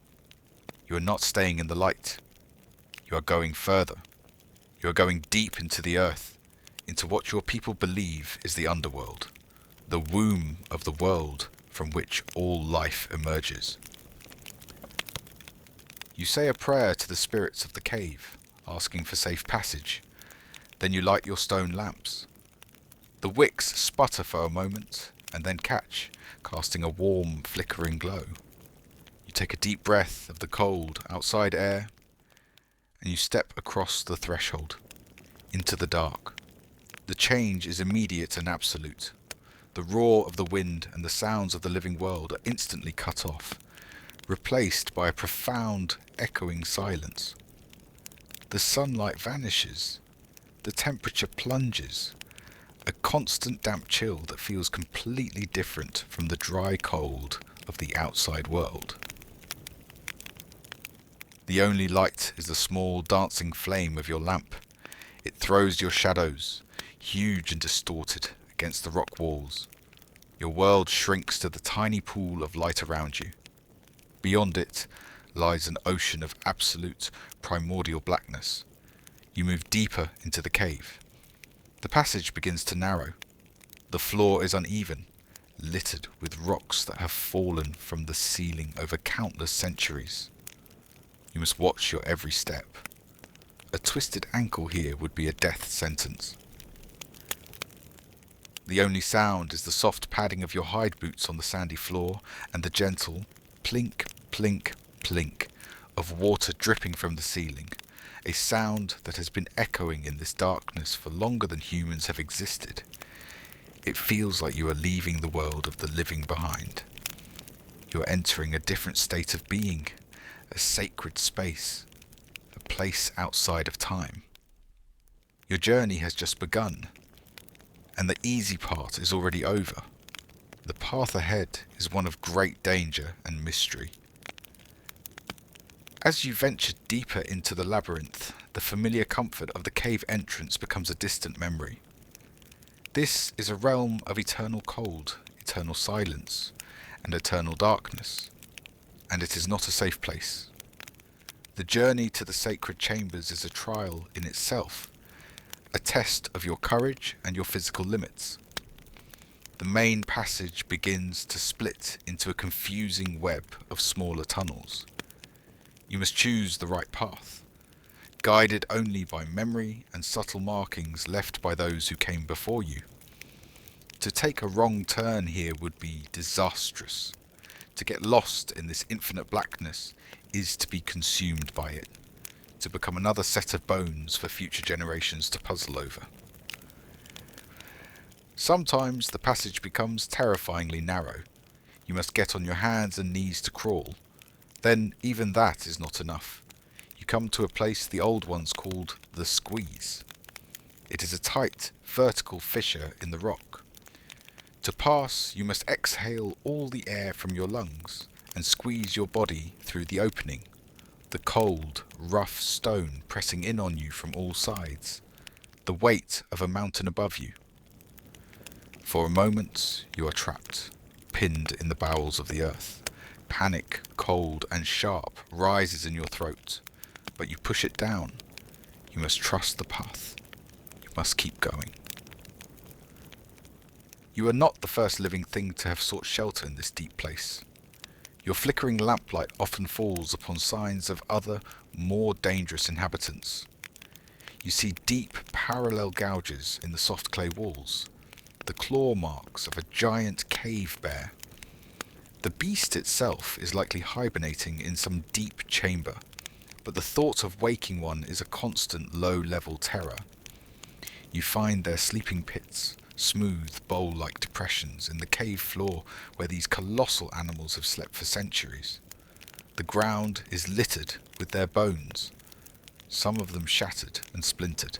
you are not staying in the light. You are going further. You are going deep into the earth, into what your people believe is the underworld, the womb of the world from which all life emerges. You say a prayer to the spirits of the cave, asking for safe passage. Then you light your stone lamps. The wicks sputter for a moment and then catch, casting a warm, flickering glow. You take a deep breath of the cold, outside air, and you step across the threshold, into the dark. The change is immediate and absolute. The roar of the wind and the sounds of the living world are instantly cut off, replaced by a profound, echoing silence. The sunlight vanishes. The temperature plunges. A constant damp chill that feels completely different from the dry cold of the outside world. The only light is the small dancing flame of your lamp. It throws your shadows, huge and distorted, against the rock walls. Your world shrinks to the tiny pool of light around you. Beyond it lies an ocean of absolute, primordial blackness. You move deeper into the cave. The passage begins to narrow. The floor is uneven, littered with rocks that have fallen from the ceiling over countless centuries. You must watch your every step. A twisted ankle here would be a death sentence. The only sound is the soft padding of your hide boots on the sandy floor and the gentle plink, plink, plink of water dripping from the ceiling, a sound that has been echoing in this darkness for longer than humans have existed. It feels like you are leaving the world of the living behind. You are entering a different state of being, a sacred space, a place outside of time. Your journey has just begun, and the easy part is already over. The path ahead is one of great danger and mystery. As you venture deeper into the labyrinth, the familiar comfort of the cave entrance becomes a distant memory. This is a realm of eternal cold, eternal silence, and eternal darkness, and it is not a safe place. The journey to the sacred chambers is a trial in itself, a test of your courage and your physical limits. The main passage begins to split into a confusing web of smaller tunnels. You must choose the right path, guided only by memory and subtle markings left by those who came before you. To take a wrong turn here would be disastrous. To get lost in this infinite blackness is to be consumed by it, to become another set of bones for future generations to puzzle over. Sometimes the passage becomes terrifyingly narrow. You must get on your hands and knees to crawl. Then even that is not enough. You come to a place the old ones called the squeeze. It is a tight, vertical fissure in the rock. To pass, you must exhale all the air from your lungs and squeeze your body through the opening, the cold, rough stone pressing in on you from all sides, the weight of a mountain above you. For a moment, you are trapped, pinned in the bowels of the earth. Panic, cold and sharp, rises in your throat, but you push it down. You must trust the path. You must keep going. You are not the first living thing to have sought shelter in this deep place. Your flickering lamplight often falls upon signs of other, more dangerous inhabitants. You see deep, parallel gouges in the soft clay walls, the claw marks of a giant cave bear. The beast itself is likely hibernating in some deep chamber, but the thought of waking one is a constant low-level terror. You find their sleeping pits, smooth, bowl-like depressions in the cave floor where these colossal animals have slept for centuries. The ground is littered with their bones, some of them shattered and splintered.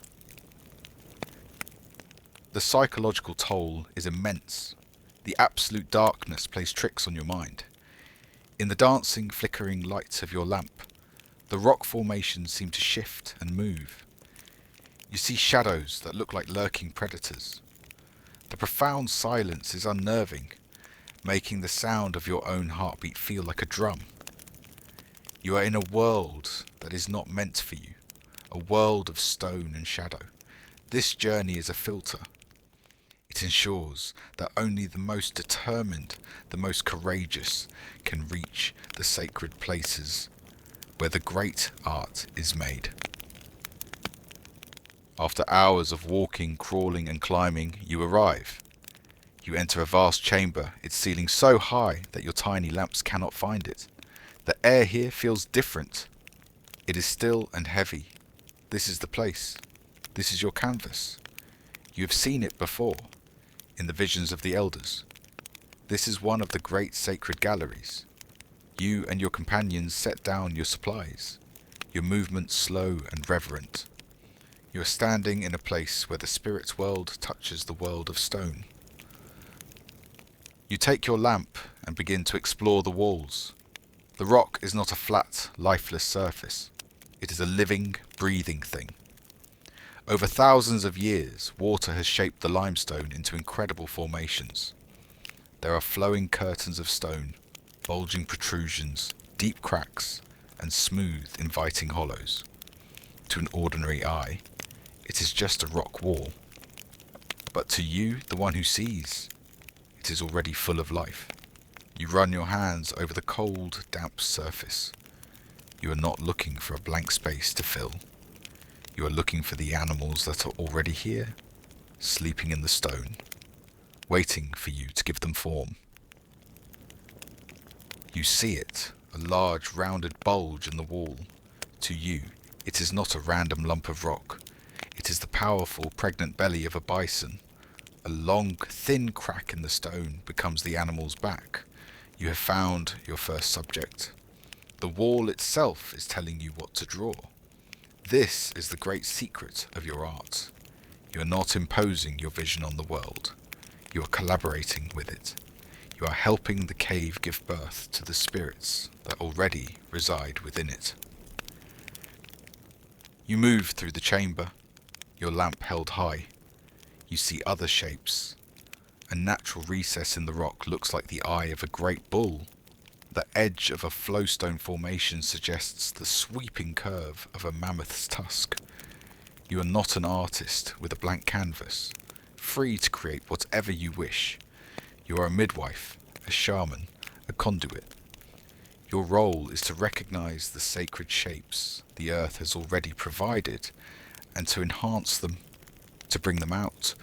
The psychological toll is immense. The absolute darkness plays tricks on your mind. In the dancing, flickering lights of your lamp, the rock formations seem to shift and move. You see shadows that look like lurking predators. The profound silence is unnerving, making the sound of your own heartbeat feel like a drum. You are in a world that is not meant for you, a world of stone and shadow. This journey is a filter. It ensures that only the most determined, the most courageous, can reach the sacred places where the great art is made. After hours of walking, crawling and climbing, you arrive. You enter a vast chamber, its ceiling so high that your tiny lamps cannot find it. The air here feels different. It is still and heavy. This is the place. This is your canvas. You have seen it before, in the visions of the elders. This is one of the great sacred galleries. You and your companions set down your supplies, your movements slow and reverent. You are standing in a place where the spirit's world touches the world of stone. You take your lamp and begin to explore the walls. The rock is not a flat, lifeless surface. It is a living, breathing thing. Over thousands of years, water has shaped the limestone into incredible formations. There are flowing curtains of stone, bulging protrusions, deep cracks, and smooth, inviting hollows. To an ordinary eye, it is just a rock wall. But to you, the one who sees, it is already full of life. You run your hands over the cold, damp surface. You are not looking for a blank space to fill. You are looking for the animals that are already here, sleeping in the stone, waiting for you to give them form. You see it, a large rounded bulge in the wall. To you, it is not a random lump of rock. It is the powerful, pregnant belly of a bison. A long, thin crack in the stone becomes the animal's back. You have found your first subject. The wall itself is telling you what to draw. This is the great secret of your art. You are not imposing your vision on the world. You are collaborating with it. You are helping the cave give birth to the spirits that already reside within it. You move through the chamber, your lamp held high. You see other shapes. A natural recess in the rock looks like the eye of a great bull. The edge of a flowstone formation suggests the sweeping curve of a mammoth's tusk. You are not an artist with a blank canvas, free to create whatever you wish. You are a midwife, a shaman, a conduit. Your role is to recognize the sacred shapes the earth has already provided and to enhance them, to bring them out,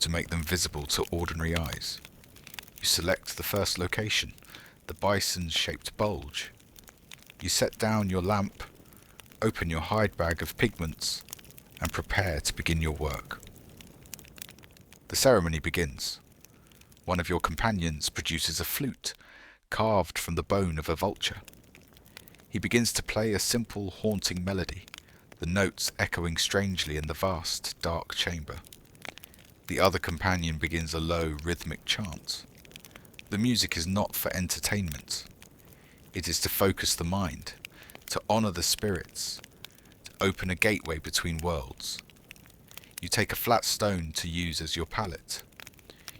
to make them visible to ordinary eyes. You select the first location, the bison-shaped bulge. You set down your lamp, open your hide bag of pigments, and prepare to begin your work. The ceremony begins. One of your companions produces a flute, carved from the bone of a vulture. He begins to play a simple, haunting melody, the notes echoing strangely in the vast, dark chamber. The other companion begins a low, rhythmic chant. The music is not for entertainment. It is to focus the mind, to honor the spirits, to open a gateway between worlds. You take a flat stone to use as your palette.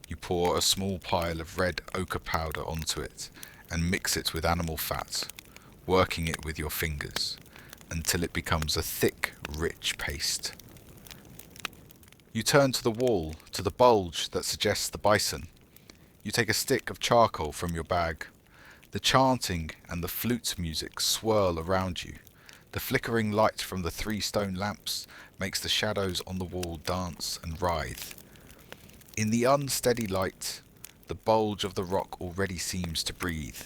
You pour a small pile of red ochre powder onto it and mix it with animal fat, working it with your fingers until it becomes a thick, rich paste. You turn to the wall, to the bulge that suggests the bison. You take a stick of charcoal from your bag. The chanting and the flute music swirl around you. The flickering light from the 3 stone lamps makes the shadows on the wall dance and writhe. In the unsteady light, The bulge of the rock already seems to breathe.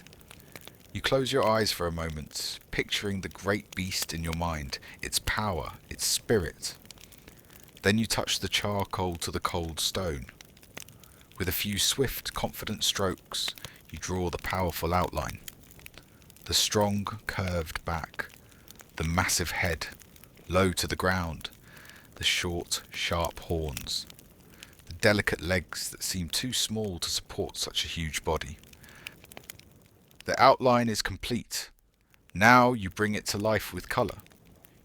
You close your eyes for a moment, picturing the great beast in your mind, its power, its spirit. Then you touch the charcoal to the cold stone. With a few swift, confident strokes, you draw the powerful outline. The strong, curved back, the massive head, low to the ground, the short, sharp horns, the delicate legs that seem too small to support such a huge body. The outline is complete. Now you bring it to life with colour.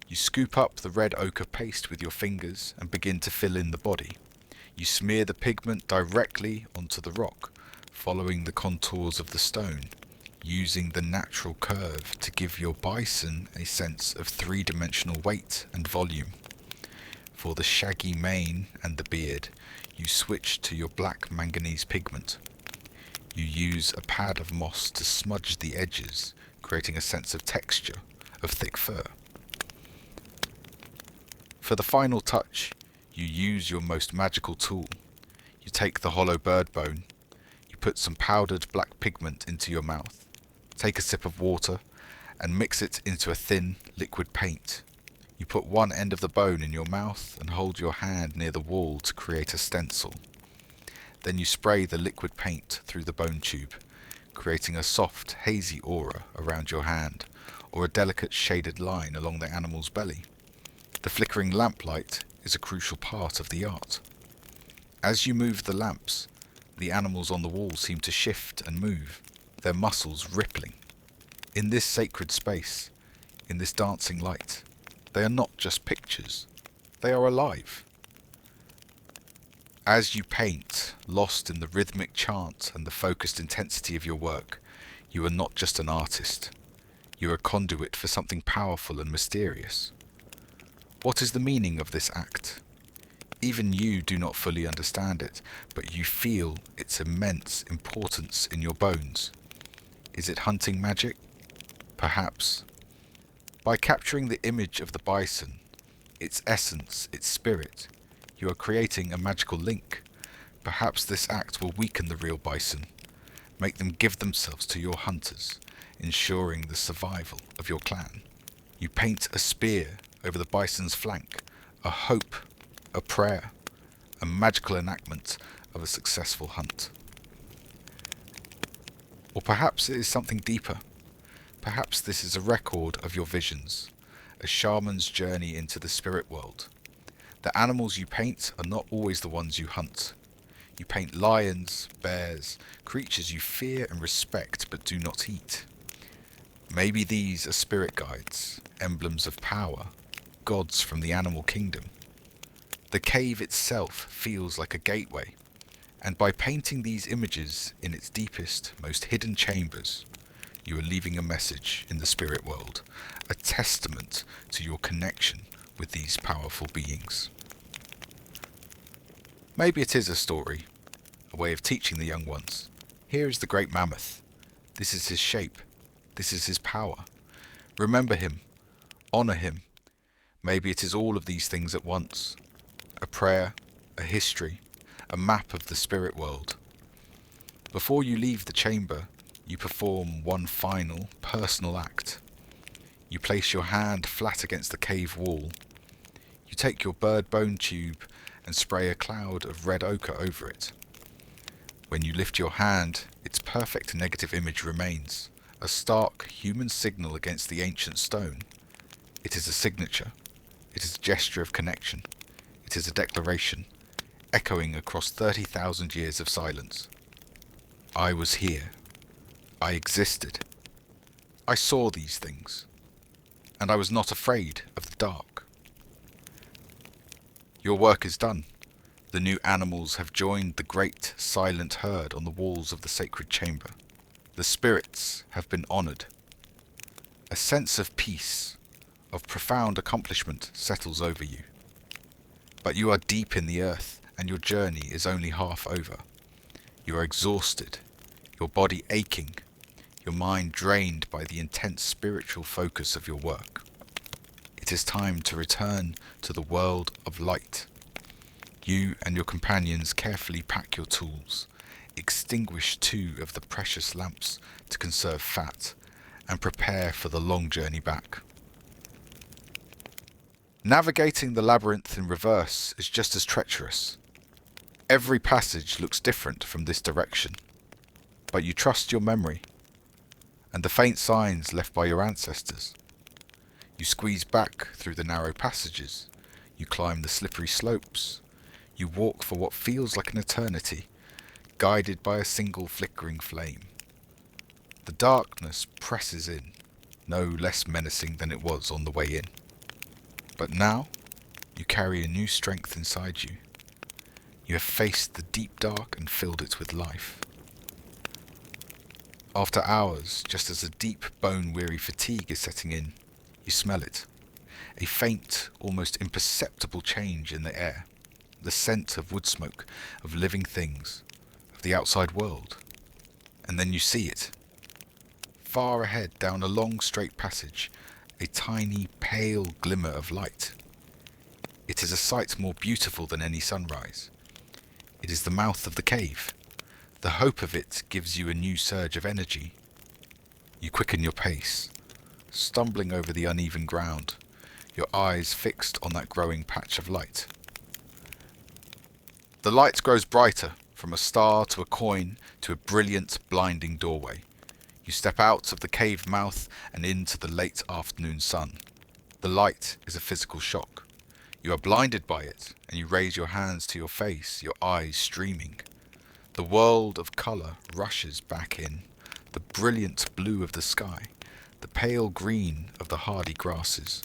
You scoop up the red ochre paste with your fingers and begin to fill in the body. You smear the pigment directly onto the rock, following the contours of the stone, using the natural curve to give your bison a sense of three-dimensional weight and volume. For the shaggy mane and the beard, you switch to your black manganese pigment. You use a pad of moss to smudge the edges, creating a sense of texture, of thick fur. For the final touch, you use your most magical tool. You take the hollow bird bone, you put some powdered black pigment into your mouth, take a sip of water, and mix it into a thin, liquid paint. You put one end of the bone in your mouth and hold your hand near the wall to create a stencil. Then you spray the liquid paint through the bone tube, creating a soft, hazy aura around your hand, or a delicate shaded line along the animal's belly. The flickering lamplight is a crucial part of the art. As you move the lamps, the animals on the wall seem to shift and move, their muscles rippling. In this sacred space, in this dancing light, they are not just pictures, they are alive. As you paint, lost in the rhythmic chant and the focused intensity of your work, you are not just an artist. You are a conduit for something powerful and mysterious. What is the meaning of this act? Even you do not fully understand it, but you feel its immense importance in your bones. Is it hunting magic? Perhaps. By capturing the image of the bison, its essence, its spirit, you are creating a magical link. Perhaps this act will weaken the real bison, make them give themselves to your hunters, ensuring the survival of your clan. You paint a spear over the bison's flank, a hope, a prayer, a magical enactment of a successful hunt. Or perhaps it is something deeper. Perhaps this is a record of your visions, a shaman's journey into the spirit world. The animals you paint are not always the ones you hunt. You paint lions, bears, creatures you fear and respect but do not eat. Maybe these are spirit guides, emblems of power, gods from the animal kingdom. The cave itself feels like a gateway, and by painting these images in its deepest, most hidden chambers, you are leaving a message in the spirit world, a testament to your connection with these powerful beings. Maybe it is a story, a way of teaching the young ones. Here is the great mammoth. This is his shape. This is his power. Remember him. Honor him. Maybe it is all of these things at once. A prayer, a history, a map of the spirit world. Before you leave the chamber, you perform one final, personal act. You place your hand flat against the cave wall. You take your bird bone tube and spray a cloud of red ochre over it. When you lift your hand, its perfect negative image remains, a stark human signal against the ancient stone. It is a signature. It is a gesture of connection. It is a declaration, echoing across 30,000 years of silence. I was here. I existed. I saw these things. And I was not afraid of the dark. Your work is done. The new animals have joined the great silent herd on the walls of the sacred chamber. The spirits have been honored. A sense of peace, of profound accomplishment settles over you. But you are deep in the earth, and your journey is only half over. You are exhausted, your body aching, your mind drained by the intense spiritual focus of your work. It is time to return to the world of light. You and your companions carefully pack your tools, extinguish 2 of the precious lamps to conserve fat, and prepare for the long journey back. Navigating the labyrinth in reverse is just as treacherous. Every passage looks different from this direction, but you trust your memory and the faint signs left by your ancestors. You squeeze back through the narrow passages, you climb the slippery slopes, you walk for what feels like an eternity, guided by a single flickering flame. The darkness presses in, no less menacing than it was on the way in. But now, you carry a new strength inside you. You have faced the deep dark and filled it with life. After hours, just as a deep bone-weary fatigue is setting in, you smell it. A faint, almost imperceptible change in the air. The scent of wood smoke, of living things, of the outside world. And then you see it. Far ahead, down a long straight passage, a tiny, pale glimmer of light. It is a sight more beautiful than any sunrise. It is the mouth of the cave. The hope of it gives you a new surge of energy. You quicken your pace, stumbling over the uneven ground, your eyes fixed on that growing patch of light. The light grows brighter, from a star to a coin to a brilliant, blinding doorway. You step out of the cave mouth and into the late afternoon sun. The light is a physical shock. You are blinded by it, and you raise your hands to your face, your eyes streaming. The world of colour rushes back in, the brilliant blue of the sky, the pale green of the hardy grasses.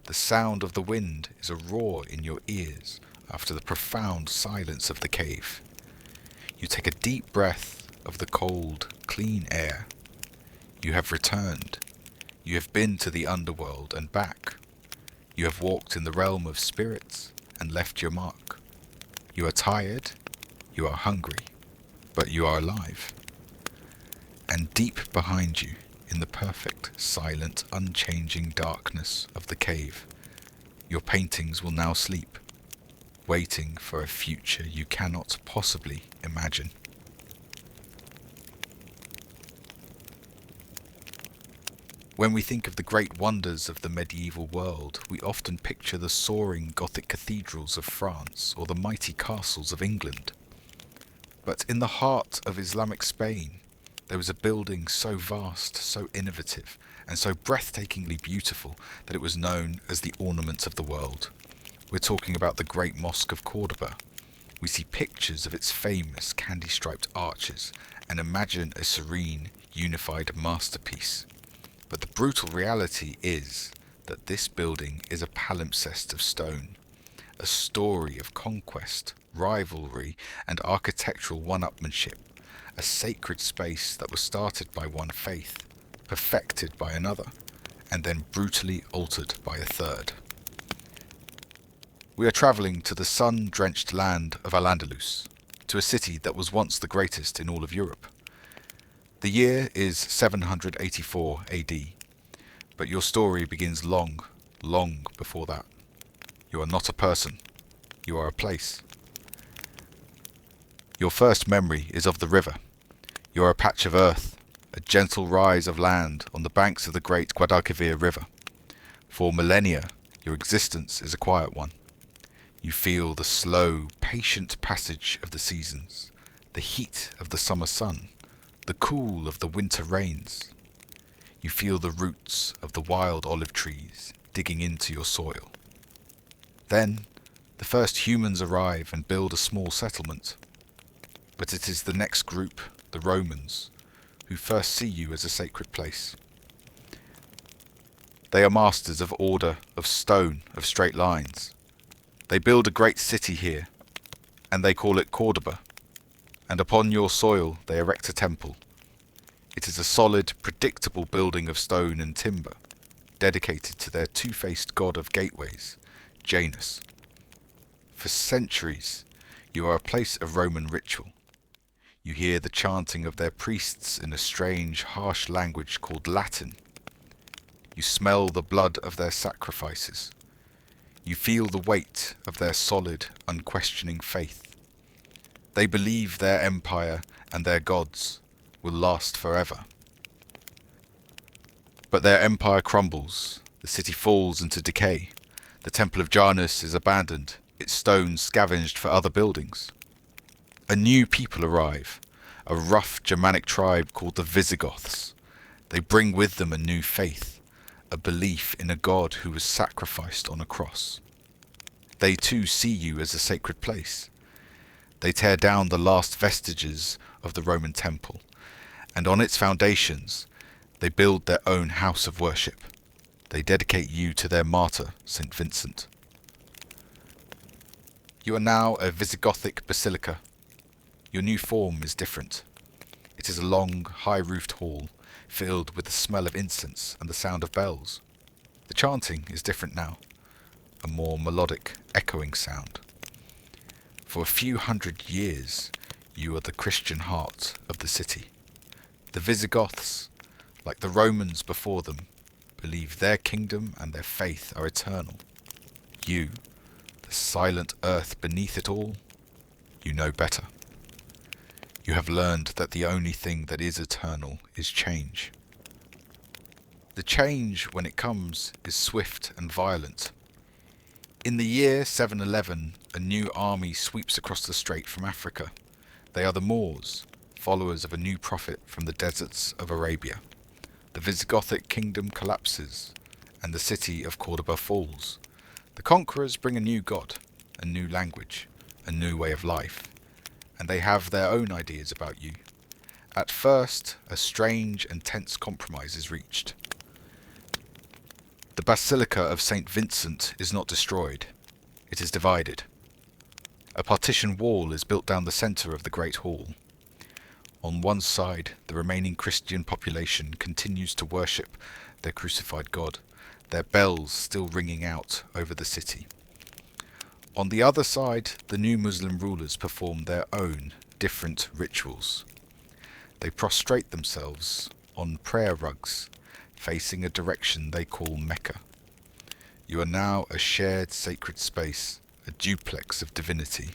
The sound of the wind is a roar in your ears after the profound silence of the cave. You take a deep breath of the cold, clean air. You have returned. You have been to the underworld and back. You have walked in the realm of spirits and left your mark. You are tired, you are hungry, but you are alive. And deep behind you, in the perfect, silent, unchanging darkness of the cave, your paintings will now sleep, waiting for a future you cannot possibly imagine. When we think of the great wonders of the medieval world, we often picture the soaring Gothic cathedrals of France or the mighty castles of England. But in the heart of Islamic Spain, there was a building so vast, so innovative, and so breathtakingly beautiful that it was known as the ornament of the world. We're talking about the Great Mosque of Cordoba. We see pictures of its famous candy-striped arches and imagine a serene, unified masterpiece. But the brutal reality is that this building is a palimpsest of stone, a story of conquest, rivalry, and architectural one-upmanship, a sacred space that was started by one faith, perfected by another, and then brutally altered by a third. We are travelling to the sun-drenched land of Al-Andalus, to a city that was once the greatest in all of Europe. The year is 784 AD, but your story begins long, long before that. You are not a person, you are a place. Your first memory is of the river. You are a patch of earth, a gentle rise of land on the banks of the great Guadalquivir River. For millennia, your existence is a quiet one. You feel the slow, patient passage of the seasons, the heat of the summer sun, the cool of the winter rains. You feel the roots of the wild olive trees digging into your soil. Then, the first humans arrive and build a small settlement. But it is the next group, the Romans, who first see you as a sacred place. They are masters of order, of stone, of straight lines. They build a great city here, and they call it Cordoba. And upon your soil they erect a temple. It is a solid, predictable building of stone and timber, dedicated to their two-faced god of gateways, Janus. For centuries, you are a place of Roman ritual. You hear the chanting of their priests in a strange, harsh language called Latin. You smell the blood of their sacrifices. You feel the weight of their solid, unquestioning faith. They believe their empire and their gods will last forever. But their empire crumbles, the city falls into decay, the temple of Janus is abandoned, its stones scavenged for other buildings. A new people arrive, a rough Germanic tribe called the Visigoths. They bring with them a new faith, a belief in a god who was sacrificed on a cross. They too see you as a sacred place. They tear down the last vestiges of the Roman temple, and on its foundations they build their own house of worship. They dedicate you to their martyr, St. Vincent. You are now a Visigothic basilica. Your new form is different. It is a long, high-roofed hall, filled with the smell of incense and the sound of bells. The chanting is different now, a more melodic, echoing sound. For a few hundred years, you are the Christian heart of the city. The Visigoths, like the Romans before them, believe their kingdom and their faith are eternal. You, the silent earth beneath it all, you know better. You have learned that the only thing that is eternal is change. The change, when it comes, is swift and violent. In the year 711, a new army sweeps across the strait from Africa. They are the Moors, followers of a new prophet from the deserts of Arabia. The Visigothic kingdom collapses, and the city of Cordoba falls. The conquerors bring a new god, a new language, a new way of life, and they have their own ideas about you. At first, a strange and tense compromise is reached. The Basilica of St. Vincent is not destroyed. It is divided. A partition wall is built down the centre of the Great Hall. On one side, the remaining Christian population continues to worship their crucified God, their bells still ringing out over the city. On the other side, the new Muslim rulers perform their own different rituals. They prostrate themselves on prayer rugs, facing a direction they call Mecca. You are now a shared sacred space, a duplex of divinity.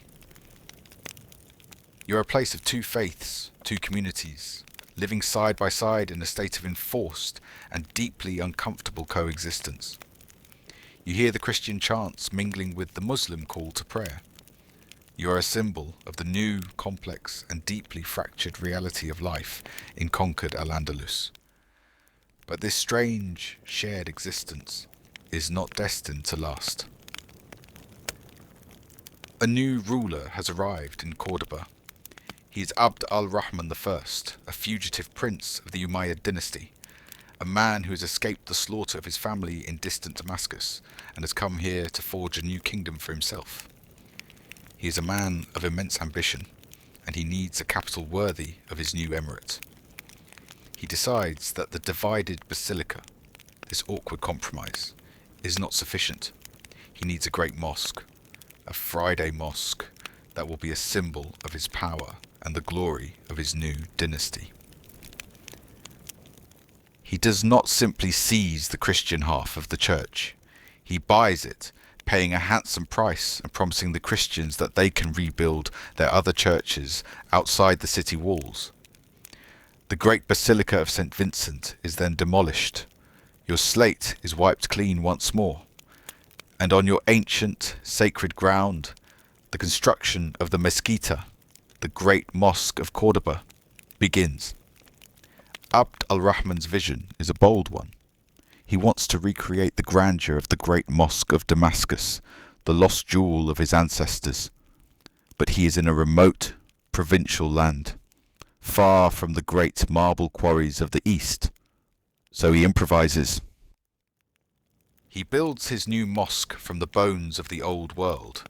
You are a place of two faiths, two communities, living side by side in a state of enforced and deeply uncomfortable coexistence. You hear the Christian chants mingling with the Muslim call to prayer. You are a symbol of the new, complex and deeply fractured reality of life in conquered Al-Andalus. But this strange, shared existence is not destined to last. A new ruler has arrived in Cordoba. He is Abd al-Rahman I, a fugitive prince of the Umayyad dynasty, a man who has escaped the slaughter of his family in distant Damascus and has come here to forge a new kingdom for himself. He is a man of immense ambition, and he needs a capital worthy of his new emirate. He decides that the divided basilica, this awkward compromise, is not sufficient. He needs a great mosque, a Friday mosque that will be a symbol of his power and the glory of his new dynasty. He does not simply seize the Christian half of the church. He buys it, paying a handsome price and promising the Christians that they can rebuild their other churches outside the city walls. The great Basilica of St. Vincent is then demolished. Your slate is wiped clean once more, and on your ancient, sacred ground, the construction of the Mezquita, the Great Mosque of Cordoba, begins. Abd al-Rahman's vision is a bold one. He wants to recreate the grandeur of the Great Mosque of Damascus, the lost jewel of his ancestors. But he is in a remote, provincial land, far from the great marble quarries of the East. So he improvises. He builds his new mosque from the bones of the old world.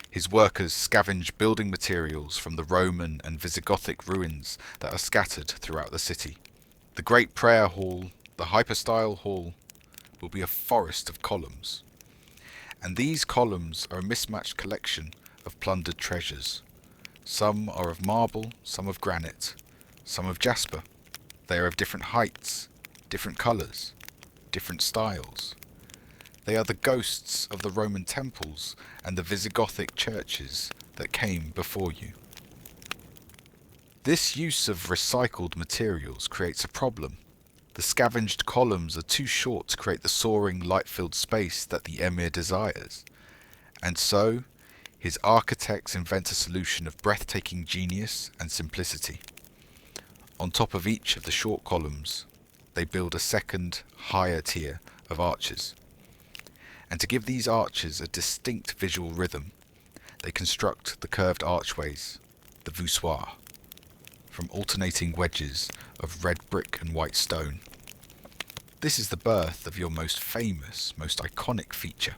His workers scavenge building materials from the Roman and Visigothic ruins that are scattered throughout the city. The great prayer hall, the hypostyle hall, will be a forest of columns. And these columns are a mismatched collection of plundered treasures. Some are of marble, some of granite, some of jasper. They are of different heights, different colours, different styles. They are the ghosts of the Roman temples and the Visigothic churches that came before you. This use of recycled materials creates a problem. The scavenged columns are too short to create the soaring, light-filled space that the emir desires. And so, his architects invent a solution of breathtaking genius and simplicity. On top of each of the short columns, they build a second, higher tier of arches. And to give these arches a distinct visual rhythm, they construct the curved archways, the voussoirs, from alternating wedges of red brick and white stone. This is the birth of your most famous, most iconic feature,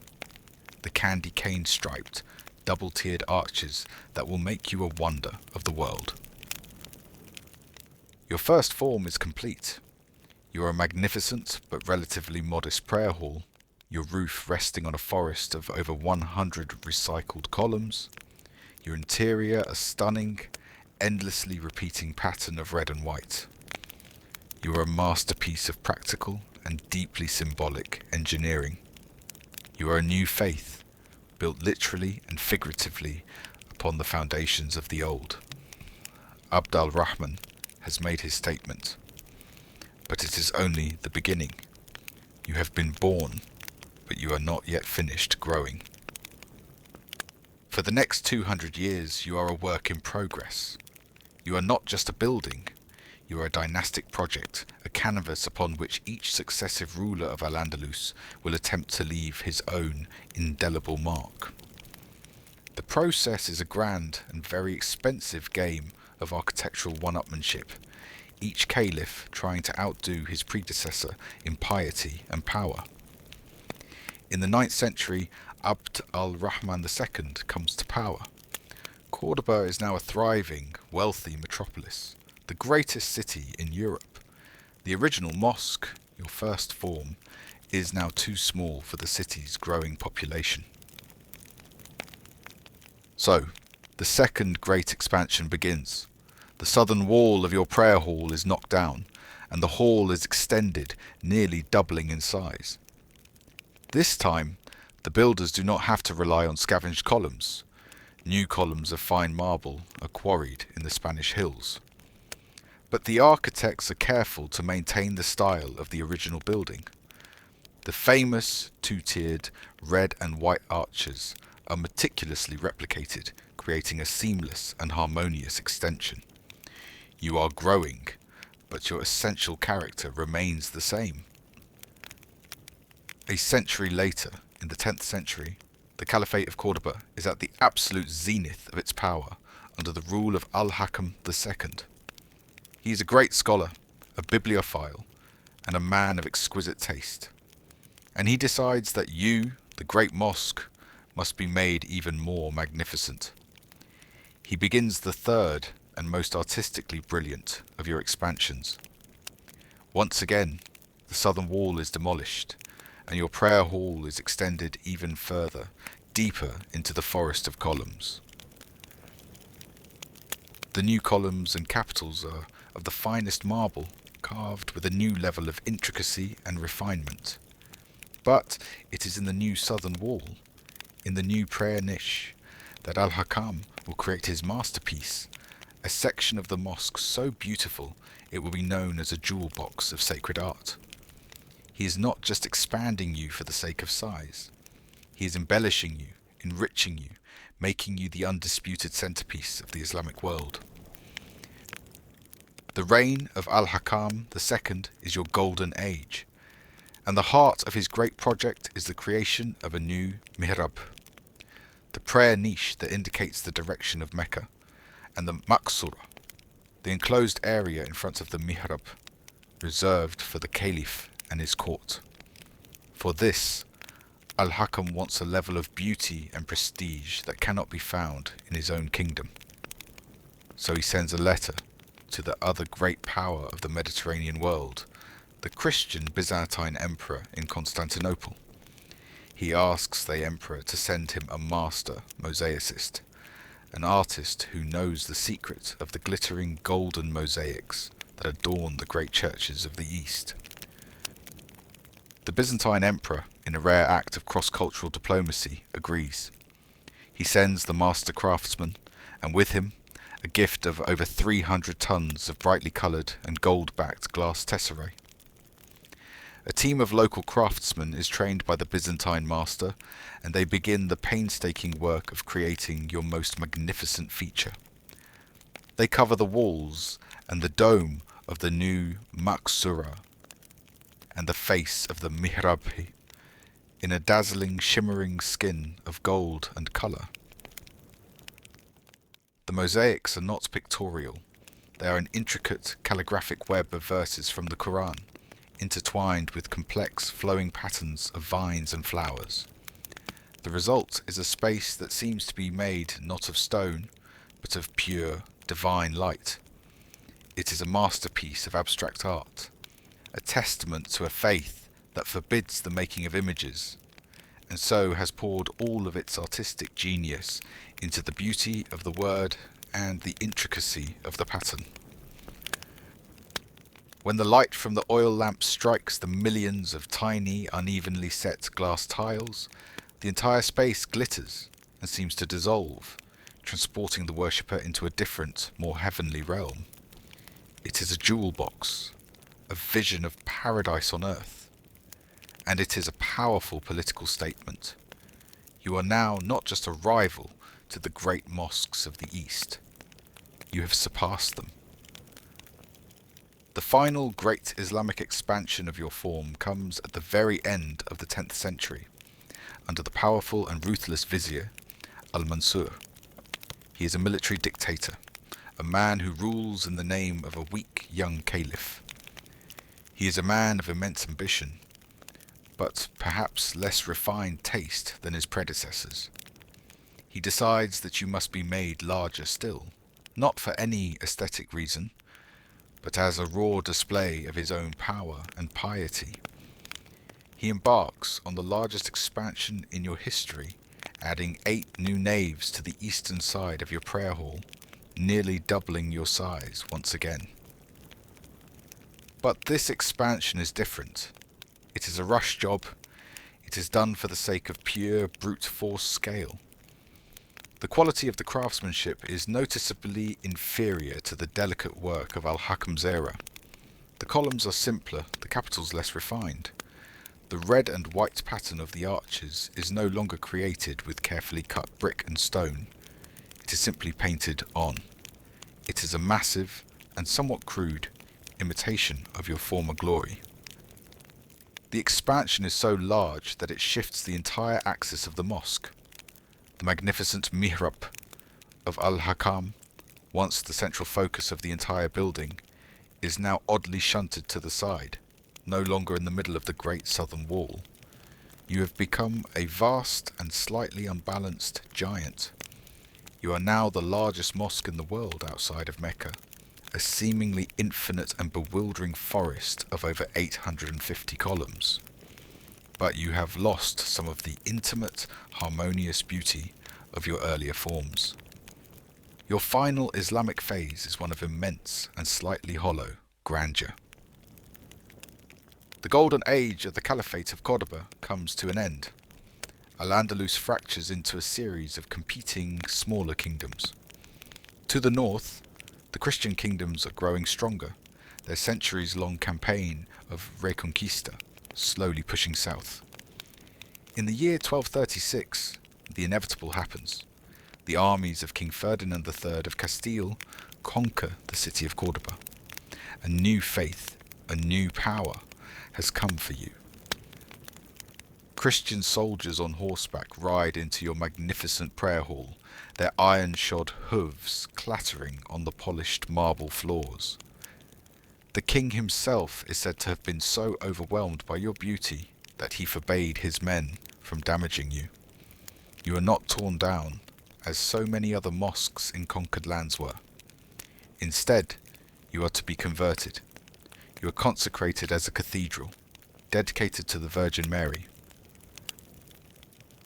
the candy cane striped, double-tiered arches that will make you a wonder of the world. Your first form is complete. You are a magnificent but relatively modest prayer hall, your roof resting on a forest of over 100 recycled columns, your interior a stunning, endlessly repeating pattern of red and white. You are a masterpiece of practical and deeply symbolic engineering. You are a new faith, built literally and figuratively upon the foundations of the old. Abd al-Rahman has made his statement, but it is only the beginning. You have been born, but you are not yet finished growing. For the next 200 years, you are a work in progress. You are not just a building, you are a dynastic project, a canvas upon which each successive ruler of Al-Andalus will attempt to leave his own indelible mark. The process is a grand and very expensive game of architectural one-upmanship, each caliph trying to outdo his predecessor in piety and power. In the 9th century, Abd al-Rahman II comes to power. Cordoba is now a thriving, wealthy metropolis, the greatest city in Europe. The original mosque, your first form, is now too small for the city's growing population. So, the second great expansion begins. The southern wall of your prayer hall is knocked down, and the hall is extended, nearly doubling in size. This time, the builders do not have to rely on scavenged columns. New columns of fine marble are quarried in the Spanish hills. But the architects are careful to maintain the style of the original building. The famous two-tiered red and white arches are meticulously replicated, creating a seamless and harmonious extension. You are growing, but your essential character remains the same. A century later, in the 10th century, the Caliphate of Cordoba is at the absolute zenith of its power under the rule of Al-Hakam II. He is a great scholar, a bibliophile, and a man of exquisite taste. And he decides that you, the Great Mosque, must be made even more magnificent. He begins the third and most artistically brilliant of your expansions. Once again, the southern wall is demolished, and your prayer hall is extended even further, deeper into the forest of columns. The new columns and capitals are of the finest marble, carved with a new level of intricacy and refinement. But it is in the new southern wall, in the new prayer niche, that Al-Hakam will create his masterpiece, a section of the mosque so beautiful it will be known as a jewel box of sacred art. He is not just expanding you for the sake of size. He is embellishing you, enriching you, making you the undisputed centerpiece of the Islamic world. The reign of Al-Hakam II is your golden age, and the heart of his great project is the creation of a new mihrab, the prayer niche that indicates the direction of Mecca, and the maqsura, the enclosed area in front of the mihrab, reserved for the caliph and his court. For this, Al-Hakam wants a level of beauty and prestige that cannot be found in his own kingdom. So he sends a letter to the other great power of the Mediterranean world, the Christian Byzantine emperor in Constantinople. He asks the emperor to send him a master mosaicist, an artist who knows the secret of the glittering golden mosaics that adorn the great churches of the East. The Byzantine emperor, in a rare act of cross-cultural diplomacy, agrees. He sends the master craftsman, and with him, a gift of over 300 tons of brightly coloured and gold-backed glass tesserae. A team of local craftsmen is trained by the Byzantine master, and they begin the painstaking work of creating your most magnificent feature. They cover the walls and the dome of the new Maksura and the face of the Mihrab in a dazzling, shimmering skin of gold and colour. The mosaics are not pictorial. They are an intricate calligraphic web of verses from the Quran, intertwined with complex, flowing patterns of vines and flowers. The result is a space that seems to be made not of stone, but of pure, divine light. It is a masterpiece of abstract art, a testament to a faith that forbids the making of images, and so has poured all of its artistic genius into the beauty of the word and the intricacy of the pattern. When the light from the oil lamp strikes the millions of tiny, unevenly set glass tiles, the entire space glitters and seems to dissolve, transporting the worshipper into a different, more heavenly realm. It is a jewel box, a vision of paradise on earth, and it is a powerful political statement. You are now not just a rival to the great mosques of the East. You have surpassed them. The final great Islamic expansion of your form comes at the very end of the 10th century, under the powerful and ruthless vizier, Al-Mansur. He is a military dictator, a man who rules in the name of a weak young caliph. He is a man of immense ambition, but perhaps less refined taste than his predecessors. He decides that you must be made larger still, not for any aesthetic reason, but as a raw display of his own power and piety. He embarks on the largest expansion in your history, adding 8 new naves to the eastern side of your prayer hall, nearly doubling your size once again. But this expansion is different. It is a rush job. It is done for the sake of pure brute force scale. The quality of the craftsmanship is noticeably inferior to the delicate work of Al-Hakam's era. The columns are simpler, the capitals less refined. The red and white pattern of the arches is no longer created with carefully cut brick and stone. It is simply painted on. It is a massive and somewhat crude imitation of your former glory. The expansion is so large that it shifts the entire axis of the mosque. The magnificent mihrab of Al-Hakam, once the central focus of the entire building, is now oddly shunted to the side, no longer in the middle of the great southern wall. You have become a vast and slightly unbalanced giant. You are now the largest mosque in the world outside of Mecca, a seemingly infinite and bewildering forest of over 850 columns. But you have lost some of the intimate, harmonious beauty of your earlier forms. Your final Islamic phase is one of immense and slightly hollow grandeur. The golden age of the Caliphate of Cordoba comes to an end. Al-Andalus fractures into a series of competing, smaller kingdoms. To the north, the Christian kingdoms are growing stronger, their centuries-long campaign of Reconquista slowly pushing south. In the year 1236, the inevitable happens. The armies of King Ferdinand III of Castile conquer the city of Cordoba. A new faith, a new power has come for you. Christian soldiers on horseback ride into your magnificent prayer hall, their iron-shod hooves clattering on the polished marble floors. The king himself is said to have been so overwhelmed by your beauty that he forbade his men from damaging you. You are not torn down, as so many other mosques in conquered lands were. Instead, you are to be converted. You are consecrated as a cathedral, dedicated to the Virgin Mary.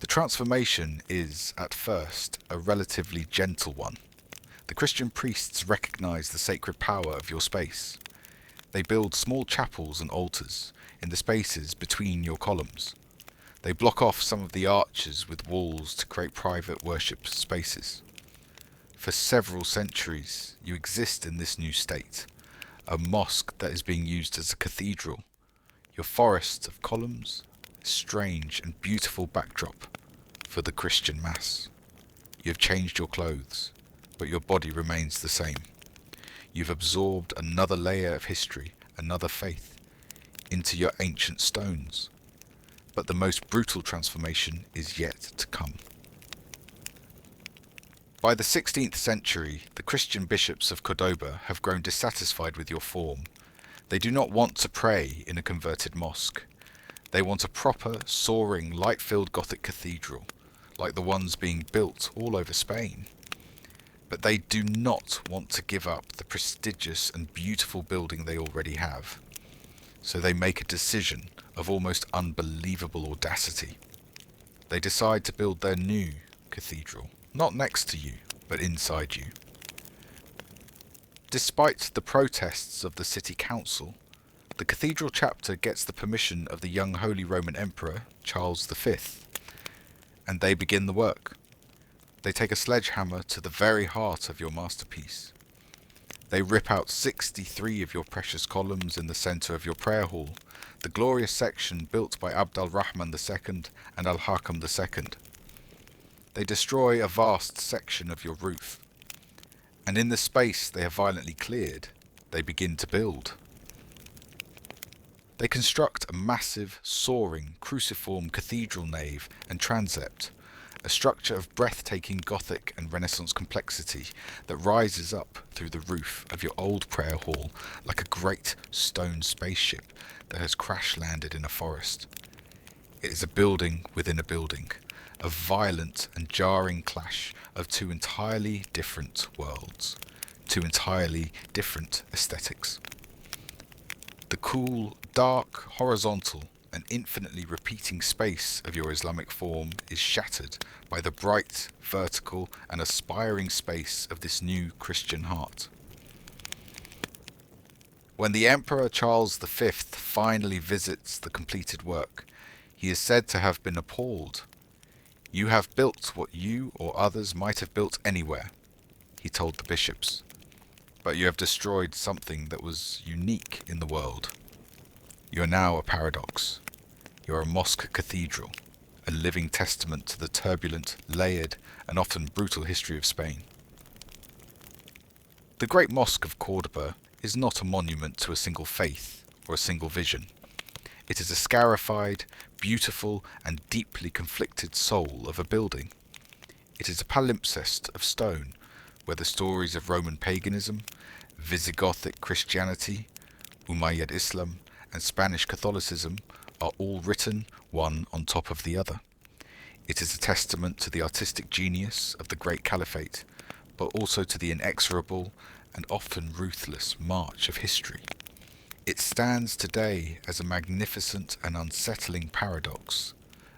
The transformation is, at first, a relatively gentle one. The Christian priests recognize the sacred power of your space. They build small chapels and altars in the spaces between your columns. They block off some of the arches with walls to create private worship spaces. For several centuries, you exist in this new state, a mosque that is being used as a cathedral. Your forest of columns, a strange and beautiful backdrop for the Christian mass. You have changed your clothes, but your body remains the same. You've absorbed another layer of history, another faith, into your ancient stones. But the most brutal transformation is yet to come. By the 16th century, the Christian bishops of Cordoba have grown dissatisfied with your form. They do not want to pray in a converted mosque. They want a proper, soaring, light-filled Gothic cathedral, like the ones being built all over Spain. But they do not want to give up the prestigious and beautiful building they already have. So they make a decision of almost unbelievable audacity. They decide to build their new cathedral, not next to you, but inside you. Despite the protests of the city council, the cathedral chapter gets the permission of the young Holy Roman Emperor, Charles V, and they begin the work. They take a sledgehammer to the very heart of your masterpiece. They rip out 63 of your precious columns in the centre of your prayer hall, the glorious section built by Abd al-Rahman II and al-Hakam II. They destroy a vast section of your roof, and in the space they have violently cleared, they begin to build. They construct a massive, soaring, cruciform cathedral nave and transept, a structure of breathtaking Gothic and Renaissance complexity that rises up through the roof of your old prayer hall like a great stone spaceship that has crash-landed in a forest. It is a building within a building, a violent and jarring clash of two entirely different worlds, two entirely different aesthetics. The cool, dark, horizontal, and infinitely repeating space of your Islamic form is shattered by the bright, vertical, and aspiring space of this new Christian heart. When the Emperor Charles V finally visits the completed work, he is said to have been appalled. "You have built what you or others might have built anywhere," he told the bishops, "but you have destroyed something that was unique in the world. You are now a paradox. You are a mosque cathedral, a living testament to the turbulent, layered, and often brutal history of Spain." The Great Mosque of Cordoba is not a monument to a single faith or a single vision. It is a scarified, beautiful, and deeply conflicted soul of a building. It is a palimpsest of stone, where the stories of Roman paganism, Visigothic Christianity, Umayyad Islam, and Spanish Catholicism are all written one on top of the other. It is a testament to the artistic genius of the Great Caliphate, but also to the inexorable and often ruthless march of history. It stands today as a magnificent and unsettling paradox,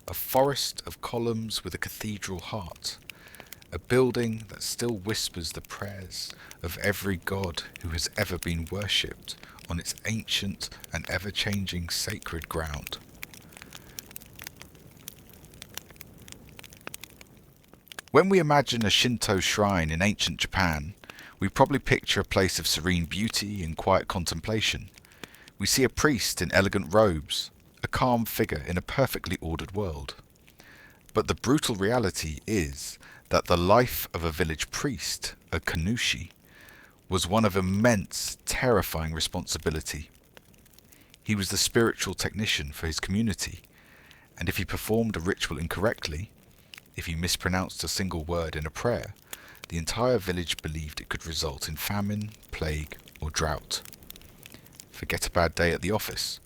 a forest of columns with a cathedral heart, a building that still whispers the prayers of every god who has ever been worshipped on its ancient and ever-changing sacred ground. When we imagine a Shinto shrine in ancient Japan, we probably picture a place of serene beauty and quiet contemplation. We see a priest in elegant robes, a calm figure in a perfectly ordered world. But the brutal reality is that the life of a village priest, a kanushi, was one of immense, terrifying responsibility. He was the spiritual technician for his community, and if he performed a ritual incorrectly, if he mispronounced a single word in a prayer, the entire village believed it could result in famine, plague, or drought. Forget a bad day at the office.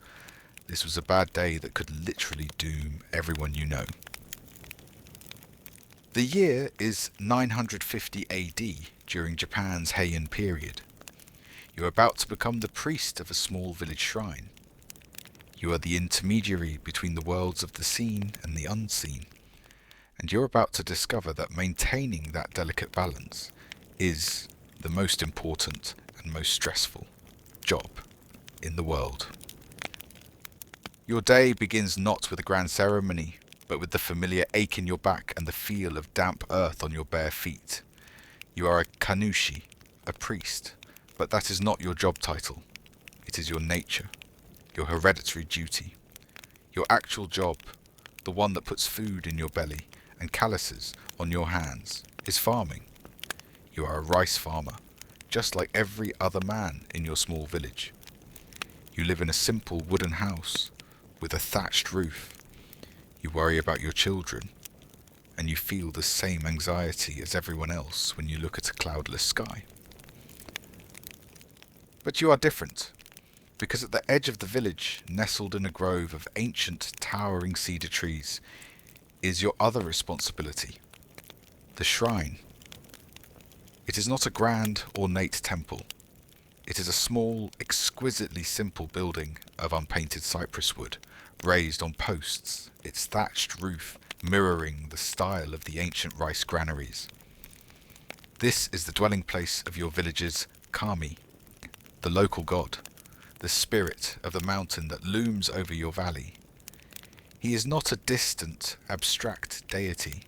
This was a bad day that could literally doom everyone you know. The year is 950 AD, during Japan's Heian period. You are about to become the priest of a small village shrine. You are the intermediary between the worlds of the seen and the unseen, and you're about to discover that maintaining that delicate balance is the most important and most stressful job in the world. Your day begins not with a grand ceremony, but with the familiar ache in your back and the feel of damp earth on your bare feet. You are a kanushi, a priest, but that is not your job title. It is your nature, your hereditary duty. Your actual job, the one that puts food in your belly and calluses on your hands, is farming. You are a rice farmer, just like every other man in your small village. You live in a simple wooden house with a thatched roof. You worry about your children, and you feel the same anxiety as everyone else when you look at a cloudless sky. But you are different, because at the edge of the village, nestled in a grove of ancient towering cedar trees, is your other responsibility, the shrine. It is not a grand, ornate temple. It is a small, exquisitely simple building of unpainted cypress wood, raised on posts, its thatched roof mirroring the style of the ancient rice granaries. This is the dwelling place of your village's kami, the local god, the spirit of the mountain that looms over your valley. He is not a distant, abstract deity.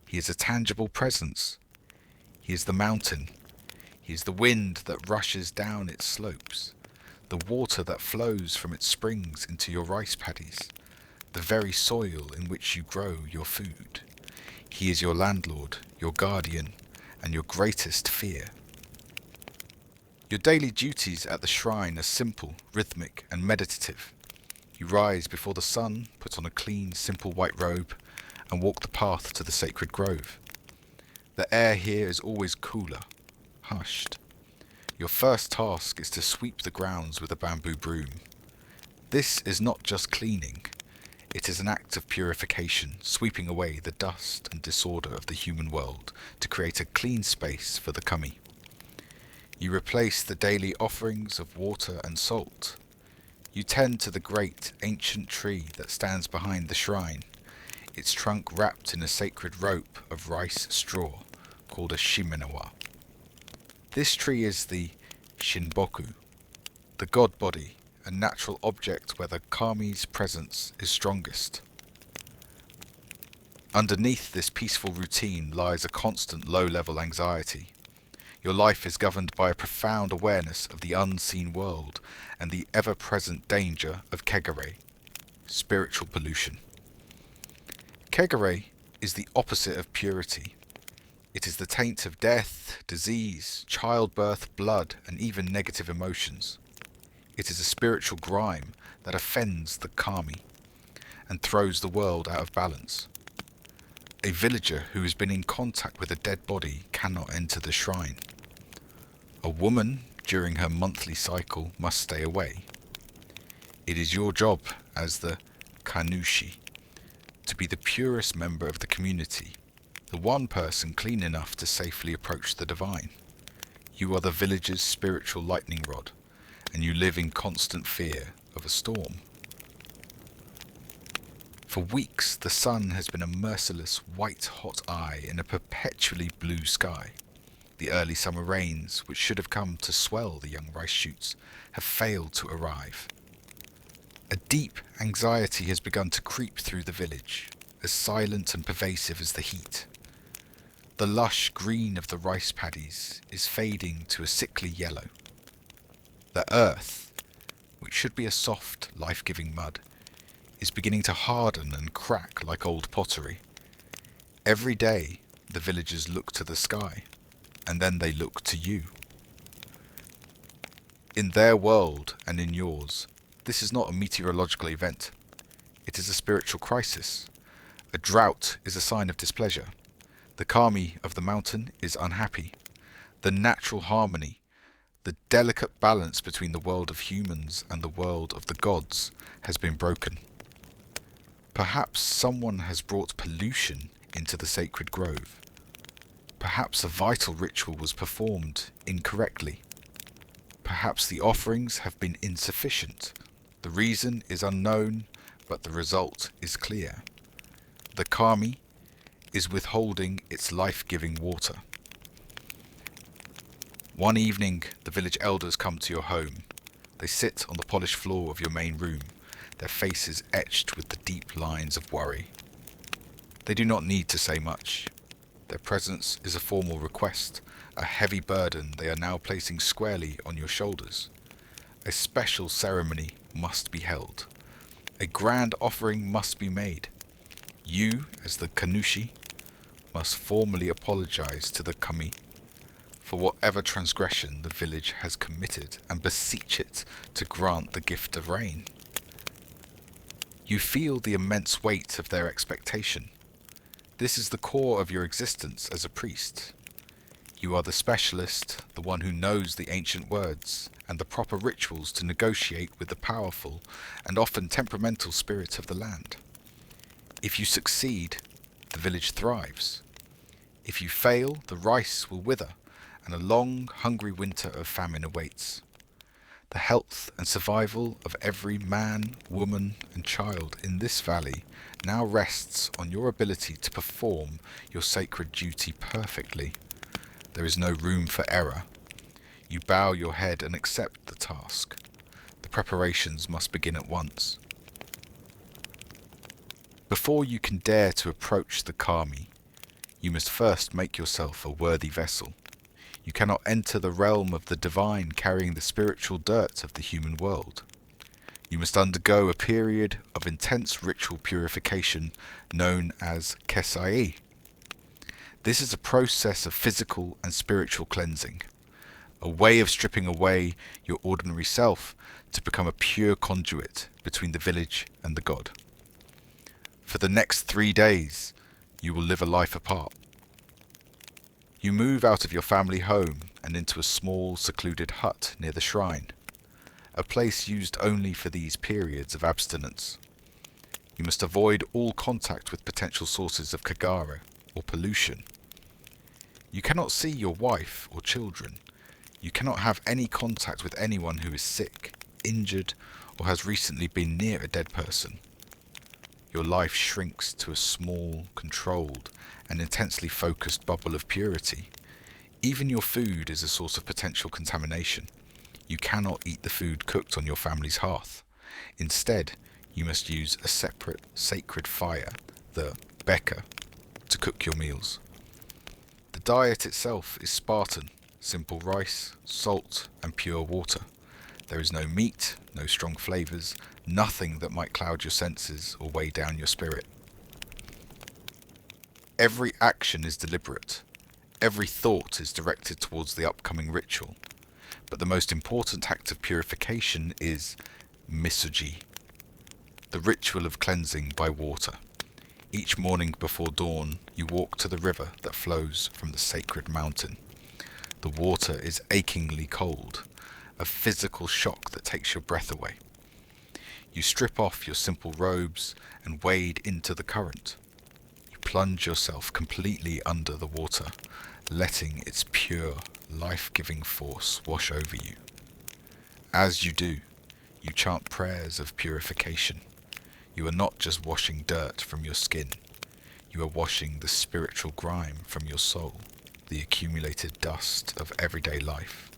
He is a tangible presence. He is the mountain. He is the wind that rushes down its slopes, the water that flows from its springs into your rice paddies, the very soil in which you grow your food. He is your landlord, your guardian, and your greatest fear. Your daily duties at the shrine are simple, rhythmic, and meditative. You rise before the sun, put on a clean, simple white robe, and walk the path to the sacred grove. The air here is always cooler, hushed. Your first task is to sweep the grounds with a bamboo broom. This is not just cleaning. It is an act of purification, sweeping away the dust and disorder of the human world to create a clean space for the kami. You replace the daily offerings of water and salt. You tend to the great ancient tree that stands behind the shrine, its trunk wrapped in a sacred rope of rice straw called a shimenawa. This tree is the shinboku, the god body, a natural object where the kami's presence is strongest. Underneath this peaceful routine lies a constant low-level anxiety. Your life is governed by a profound awareness of the unseen world and the ever-present danger of kegare, spiritual pollution. Kegare is the opposite of purity. It is the taint of death, disease, childbirth, blood, and even negative emotions. It is a spiritual grime that offends the kami and throws the world out of balance. A villager who has been in contact with a dead body cannot enter the shrine. A woman during her monthly cycle must stay away. It is your job as the kanushi to be the purest member of the community, the one person clean enough to safely approach the divine. You are the village's spiritual lightning rod, and you live in constant fear of a storm. For weeks, the sun has been a merciless white-hot eye in a perpetually blue sky. The early summer rains, which should have come to swell the young rice shoots, have failed to arrive. A deep anxiety has begun to creep through the village, as silent and pervasive as the heat. The lush green of the rice paddies is fading to a sickly yellow. The earth, which should be a soft, life-giving mud, is beginning to harden and crack like old pottery. Every day, the villagers look to the sky, and then they look to you. In their world and in yours, this is not a meteorological event. It is a spiritual crisis. A drought is a sign of displeasure. The kami of the mountain is unhappy. The natural harmony, the delicate balance between the world of humans and the world of the gods has been broken. Perhaps someone has brought pollution into the sacred grove. Perhaps a vital ritual was performed incorrectly. Perhaps the offerings have been insufficient. The reason is unknown, but the result is clear. The kami is withholding its life-giving water. One evening, the village elders come to your home. They sit on the polished floor of your main room, their faces etched with the deep lines of worry. They do not need to say much. Their presence is a formal request, a heavy burden they are now placing squarely on your shoulders. A special ceremony must be held. A grand offering must be made. You, as the Kanushi, must formally apologize to the Kami for whatever transgression the village has committed and beseech it to grant the gift of rain. You feel the immense weight of their expectation. This is the core of your existence as a priest. You are the specialist, the one who knows the ancient words and the proper rituals to negotiate with the powerful and often temperamental spirit of the land. If you succeed, the village thrives. If you fail, the rice will wither, and a long, hungry winter of famine awaits. The health and survival of every man, woman, and child in this valley now rests on your ability to perform your sacred duty perfectly. There is no room for error. You bow your head and accept the task. The preparations must begin at once. Before you can dare to approach the Kami, you must first make yourself a worthy vessel. You cannot enter the realm of the divine carrying the spiritual dirt of the human world. You must undergo a period of intense ritual purification known as Kesai. This is a process of physical and spiritual cleansing, a way of stripping away your ordinary self to become a pure conduit between the village and the god. For the next 3 days, you will live a life apart. You move out of your family home and into a small, secluded hut near the shrine, a place used only for these periods of abstinence. You must avoid all contact with potential sources of kagara or pollution. You cannot see your wife or children. You cannot have any contact with anyone who is sick, injured, or has recently been near a dead person. Your life shrinks to a small, controlled, and intensely focused bubble of purity. Even your food is a source of potential contamination. You cannot eat the food cooked on your family's hearth. Instead, you must use a separate sacred fire, the beka, to cook your meals. The diet itself is Spartan, simple rice, salt, and pure water. There is no meat, no strong flavors, nothing that might cloud your senses or weigh down your spirit. Every action is deliberate. Every thought is directed towards the upcoming ritual. But the most important act of purification is misuji, the ritual of cleansing by water. Each morning before dawn, you walk to the river that flows from the sacred mountain. The water is achingly cold, a physical shock that takes your breath away. You strip off your simple robes and wade into the current. You plunge yourself completely under the water, letting its pure, life-giving force wash over you. As you do, you chant prayers of purification. You are not just washing dirt from your skin. You are washing the spiritual grime from your soul, the accumulated dust of everyday life,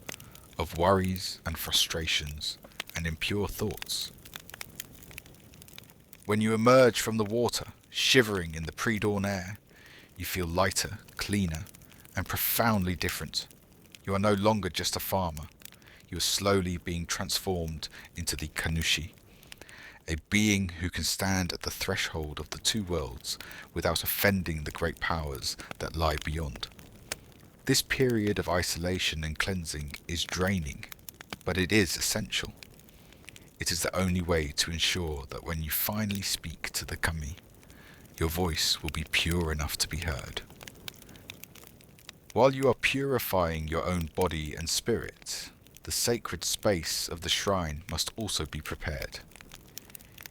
of worries and frustrations and impure thoughts. When you emerge from the water, shivering in the pre-dawn air, you feel lighter, cleaner, and profoundly different. You are no longer just a farmer. You are slowly being transformed into the Kanushi, a being who can stand at the threshold of the two worlds without offending the great powers that lie beyond. This period of isolation and cleansing is draining, but it is essential. It is the only way to ensure that when you finally speak to the Kami, your voice will be pure enough to be heard. While you are purifying your own body and spirit, the sacred space of the shrine must also be prepared.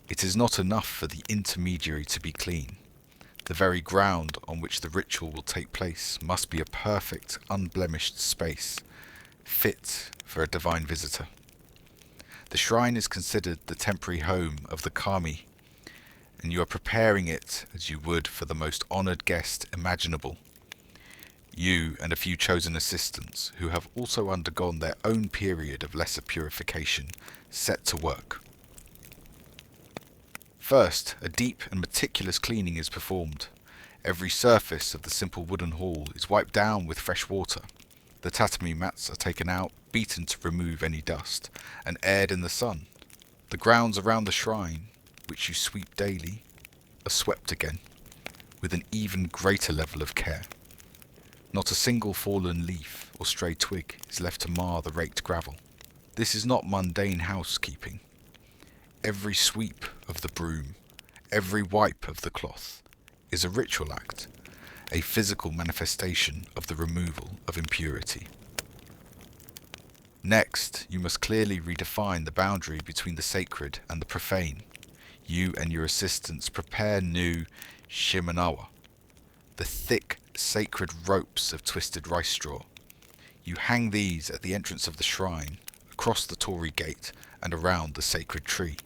It is not enough for the intermediary to be clean. The very ground on which the ritual will take place must be a perfect, unblemished space, fit for a divine visitor. The shrine is considered the temporary home of the Kami, and you are preparing it as you would for the most honored guest imaginable. You and a few chosen assistants, who have also undergone their own period of lesser purification, set to work. First, a deep and meticulous cleaning is performed. Every surface of the simple wooden hall is wiped down with fresh water. The tatami mats are taken out, beaten to remove any dust, and aired in the sun. The grounds around the shrine, which you sweep daily, are swept again, with an even greater level of care. Not a single fallen leaf or stray twig is left to mar the raked gravel. This is not mundane housekeeping. Every sweep of the broom, every wipe of the cloth, is a ritual act, a physical manifestation of the removal of impurity. Next, you must clearly redefine the boundary between the sacred and the profane. You and your assistants prepare new shimanawa, the thick, sacred ropes of twisted rice straw. You hang these at the entrance of the shrine, across the torii gate, and around the sacred tree.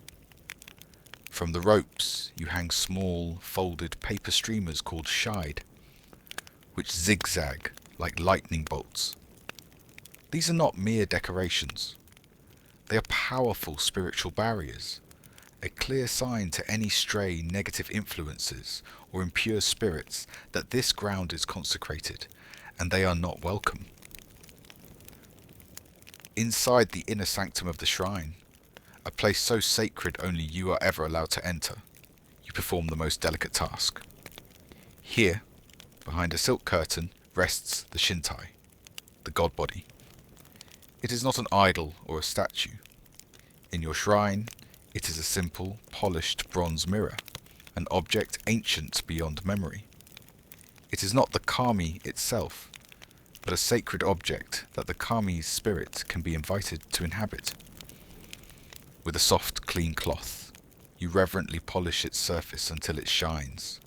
From the ropes, you hang small, folded paper streamers called shide, which zigzag like lightning bolts. These are not mere decorations. They are powerful spiritual barriers, a clear sign to any stray negative influences or impure spirits that this ground is consecrated and they are not welcome. Inside the inner sanctum of the shrine, a place so sacred only you are ever allowed to enter, you perform the most delicate task. Here, behind a silk curtain, rests the Shinto, the god body. It is not an idol or a statue. In your shrine, it is a simple, polished bronze mirror, an object ancient beyond memory. It is not the kami itself, but a sacred object that the kami's spirit can be invited to inhabit. With a soft, clean cloth, you reverently polish its surface until it shines,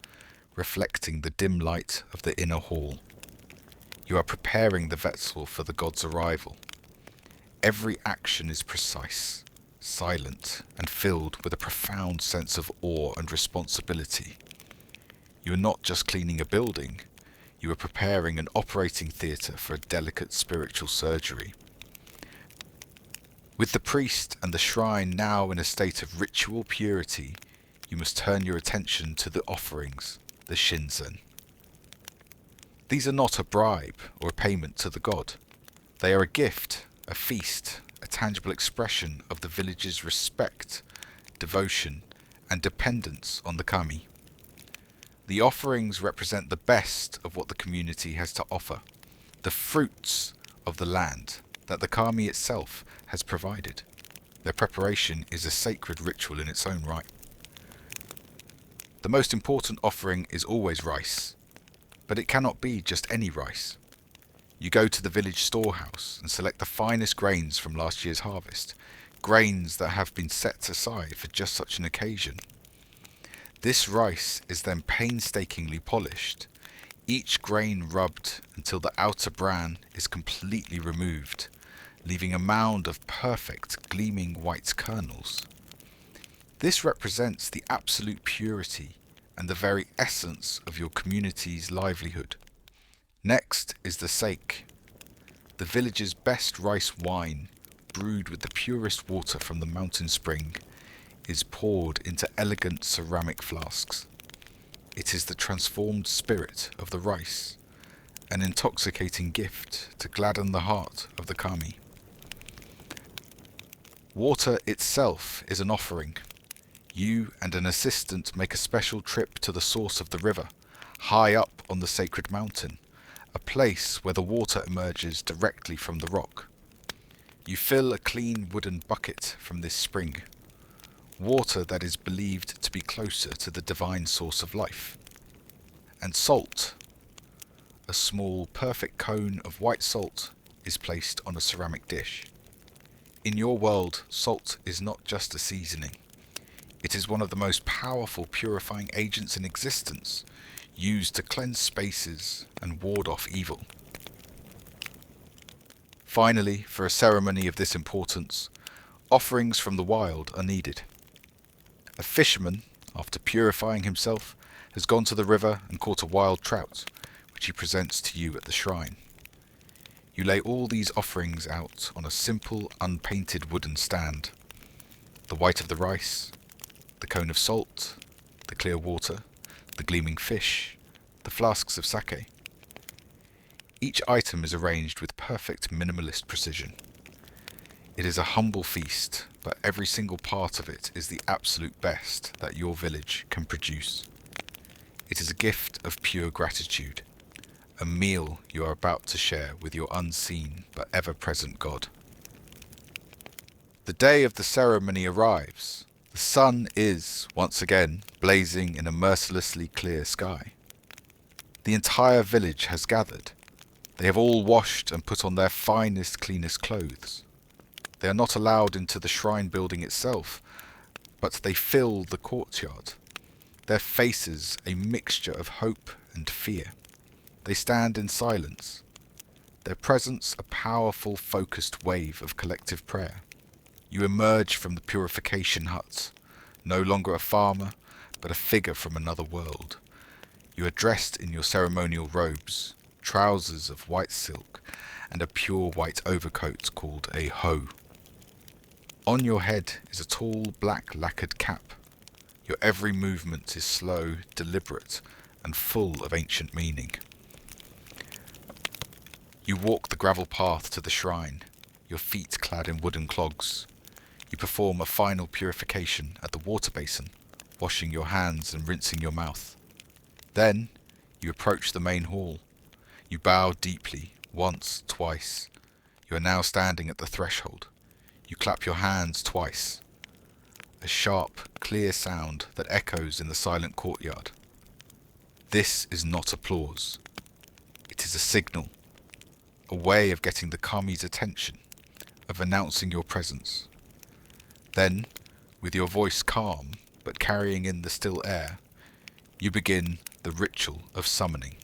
reflecting the dim light of the inner hall. You are preparing the vessel for the god's arrival. Every action is precise, silent, and filled with a profound sense of awe and responsibility. You are not just cleaning a building, you are preparing an operating theatre for a delicate spiritual surgery. With the priest and the shrine now in a state of ritual purity, you must turn your attention to the offerings, the shinzen. These are not a bribe or a payment to the god. They are a gift, a feast, a tangible expression of the village's respect, devotion, and dependence on the kami. The offerings represent the best of what the community has to offer, the fruits of the land that the kami itself has provided. Their preparation is a sacred ritual in its own right. The most important offering is always rice, but it cannot be just any rice. You go to the village storehouse and select the finest grains from last year's harvest, grains that have been set aside for just such an occasion. This rice is then painstakingly polished, each grain rubbed until the outer bran is completely removed, leaving a mound of perfect gleaming white kernels. This represents the absolute purity and the very essence of your community's livelihood. Next is the sake, the village's best rice wine, brewed with the purest water from the mountain spring, is poured into elegant ceramic flasks. It is the transformed spirit of the rice, an intoxicating gift to gladden the heart of the kami. Water itself is an offering. You and an assistant make a special trip to the source of the river, high up on the sacred mountain, a place where the water emerges directly from the rock. You fill a clean wooden bucket from this spring, water that is believed to be closer to the divine source of life. And salt, a small perfect cone of white salt, is placed on a ceramic dish. In your world, salt is not just a seasoning. It is one of the most powerful purifying agents in existence, used to cleanse spaces and ward off evil. Finally, for a ceremony of this importance, offerings from the wild are needed. A fisherman, after purifying himself, has gone to the river and caught a wild trout, which he presents to you at the shrine. You lay all these offerings out on a simple, unpainted wooden stand. The white of the rice, the cone of salt, the clear water, the gleaming fish, the flasks of sake. Each item is arranged with perfect minimalist precision. It is a humble feast, but every single part of it is the absolute best that your village can produce. It is a gift of pure gratitude, a meal you are about to share with your unseen but ever-present God. The day of the ceremony arrives. The sun is, once again, blazing in a mercilessly clear sky. The entire village has gathered. They have all washed and put on their finest, cleanest clothes. They are not allowed into the shrine building itself, but they fill the courtyard. Their faces a mixture of hope and fear. They stand in silence. Their presence a powerful, focused wave of collective prayer. You emerge from the purification hut, no longer a farmer, but a figure from another world. You are dressed in your ceremonial robes, trousers of white silk, and a pure white overcoat called a ho. On your head is a tall black lacquered cap. Your every movement is slow, deliberate, and full of ancient meaning. You walk the gravel path to the shrine, your feet clad in wooden clogs. You perform a final purification at the water basin, washing your hands and rinsing your mouth. Then, you approach the main hall. You bow deeply, once, twice. You are now standing at the threshold. You clap your hands twice. A sharp, clear sound that echoes in the silent courtyard. This is not applause. It is a signal, a way of getting the kami's attention, of announcing your presence. Then, with your voice calm, but carrying in the still air, you begin the ritual of summoning.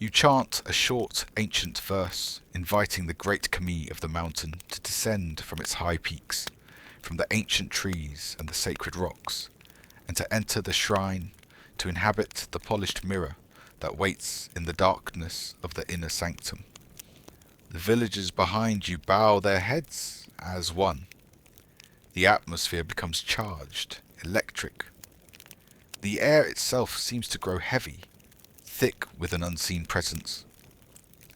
You chant a short, ancient verse, inviting the great kami of the mountain to descend from its high peaks, from the ancient trees and the sacred rocks, and to enter the shrine, to inhabit the polished mirror that waits in the darkness of the inner sanctum. The villagers behind you bow their heads as one. The atmosphere becomes charged, electric. The air itself seems to grow heavy, thick with an unseen presence.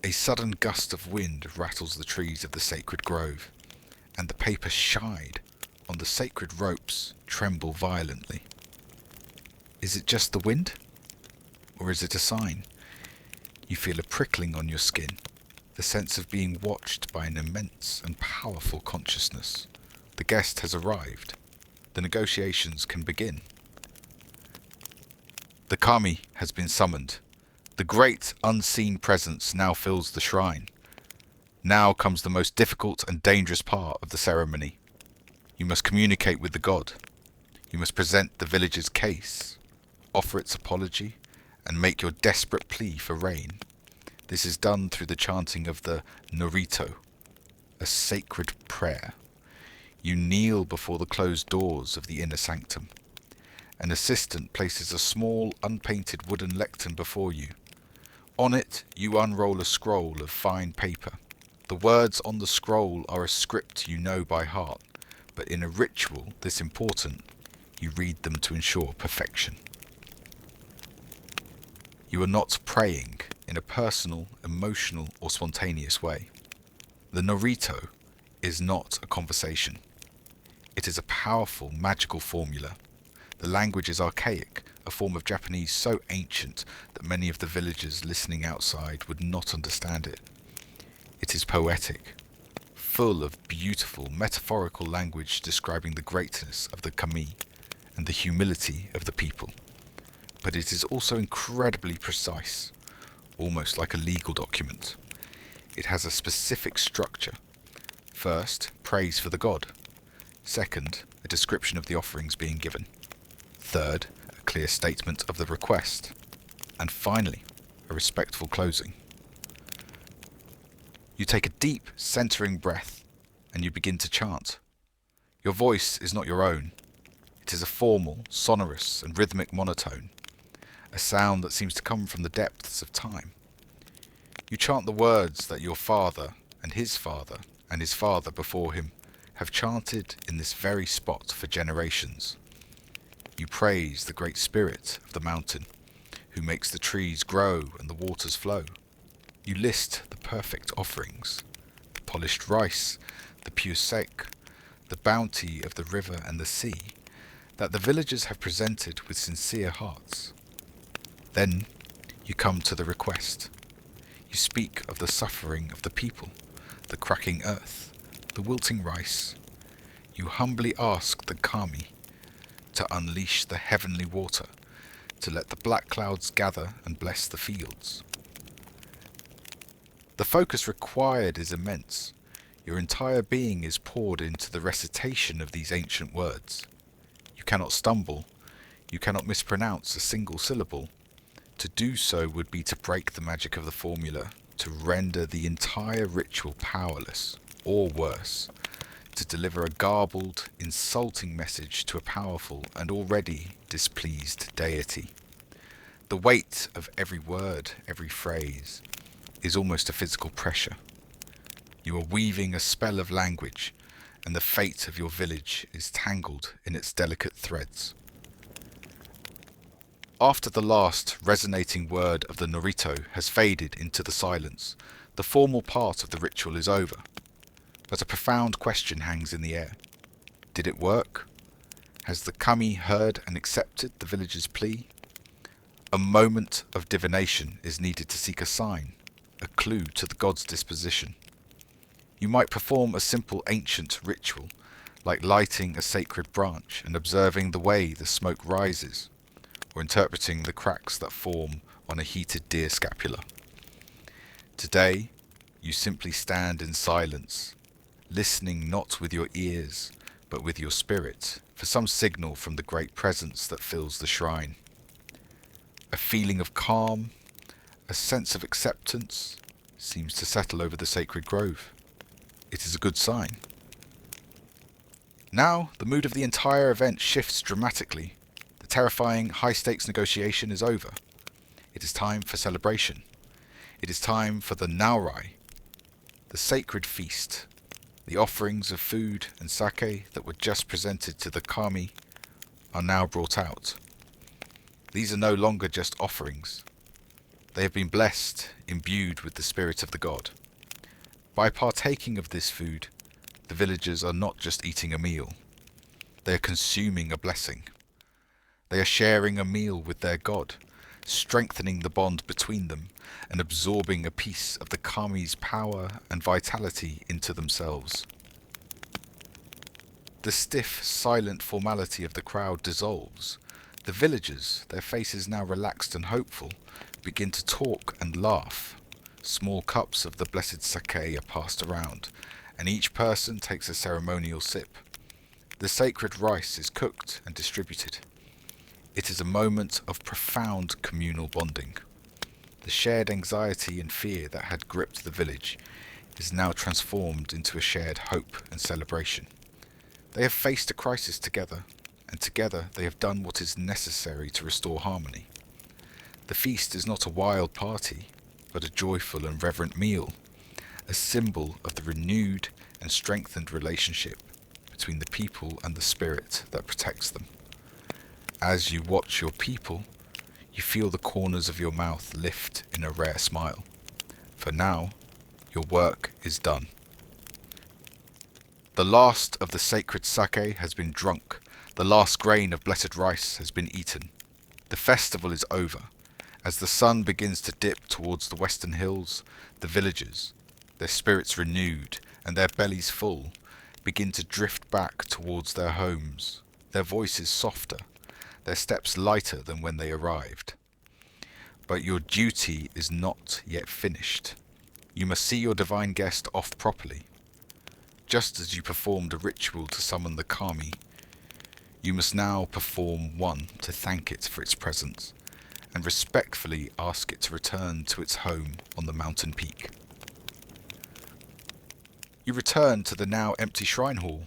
A sudden gust of wind rattles the trees of the sacred grove, and the paper shied on the sacred ropes tremble violently. Is it just the wind? Or is it a sign? You feel a prickling on your skin, the sense of being watched by an immense and powerful consciousness. The guest has arrived. The negotiations can begin. The kami has been summoned. The great unseen presence now fills the shrine. Now comes the most difficult and dangerous part of the ceremony. You must communicate with the god. You must present the village's case, offer its apology, and make your desperate plea for rain. This is done through the chanting of the narration, a sacred prayer. You kneel before the closed doors of the inner sanctum. An assistant places a small, unpainted wooden lectern before you. On it, you unroll a scroll of fine paper. The words on the scroll are a script you know by heart, but in a ritual this important, you read them to ensure perfection. You are not praying in a personal, emotional, or spontaneous way. The narration is not a conversation. It is a powerful, magical formula. The language is archaic, a form of Japanese so ancient that many of the villagers listening outside would not understand it. It is poetic, full of beautiful, metaphorical language describing the greatness of the kami and the humility of the people. But it is also incredibly precise, almost like a legal document. It has a specific structure. First, praise for the god. Second, a description of the offerings being given. Third, a clear statement of the request. And finally, a respectful closing. You take a deep, centering breath, and you begin to chant. Your voice is not your own. It is a formal, sonorous, and rhythmic monotone, a sound that seems to come from the depths of time. You chant the words that your father and his father before him have chanted in this very spot for generations. You praise the great spirit of the mountain, who makes the trees grow and the waters flow. You list the perfect offerings, the polished rice, the pure sake, the bounty of the river and the sea, that the villagers have presented with sincere hearts. Then you come to the request. You speak of the suffering of the people, the cracking earth, the wilting rice. You humbly ask the kami to unleash the heavenly water, to let the black clouds gather and bless the fields. The focus required is immense. Your entire being is poured into the recitation of these ancient words. You cannot stumble, you cannot mispronounce a single syllable. To do so would be to break the magic of the formula, to render the entire ritual powerless, or worse, to deliver a garbled, insulting message to a powerful and already displeased deity. The weight of every word, every phrase, is almost a physical pressure. You are weaving a spell of language, and the fate of your village is tangled in its delicate threads. After the last resonating word of the norito has faded into the silence, the formal part of the ritual is over. But a profound question hangs in the air. Did it work? Has the kami heard and accepted the village's plea? A moment of divination is needed to seek a sign, a clue to the god's disposition. You might perform a simple ancient ritual, like lighting a sacred branch and observing the way the smoke rises, or interpreting the cracks that form on a heated deer scapula. Today, you simply stand in silence, listening not with your ears, but with your spirit, for some signal from the great presence that fills the shrine. A feeling of calm, a sense of acceptance, seems to settle over the sacred grove. It is a good sign. Now, the mood of the entire event shifts dramatically. The terrifying, high-stakes negotiation is over. It is time for celebration. It is time for the naurai, the sacred feast. The offerings of food and sake that were just presented to the kami are now brought out. These are no longer just offerings. They have been blessed, imbued with the spirit of the god. By partaking of this food, the villagers are not just eating a meal. They are consuming a blessing. They are sharing a meal with their god, strengthening the bond between them and absorbing a piece of the kami's power and vitality into themselves. The stiff, silent formality of the crowd dissolves. The villagers, their faces now relaxed and hopeful, begin to talk and laugh. Small cups of the blessed sake are passed around, and each person takes a ceremonial sip. The sacred rice is cooked and distributed. It is a moment of profound communal bonding. The shared anxiety and fear that had gripped the village is now transformed into a shared hope and celebration. They have faced a crisis together, and together they have done what is necessary to restore harmony. The feast is not a wild party, but a joyful and reverent meal, a symbol of the renewed and strengthened relationship between the people and the spirit that protects them. As you watch your people, you feel the corners of your mouth lift in a rare smile. For now, your work is done. The last of the sacred sake has been drunk. The last grain of blessed rice has been eaten. The festival is over. As the sun begins to dip towards the western hills, the villagers, their spirits renewed and their bellies full, begin to drift back towards their homes, their voices softer, their steps lighter than when they arrived. But your duty is not yet finished. You must see your divine guest off properly. Just as you performed a ritual to summon the kami, you must now perform one to thank it for its presence, and respectfully ask it to return to its home on the mountain peak. You return to the now empty shrine hall.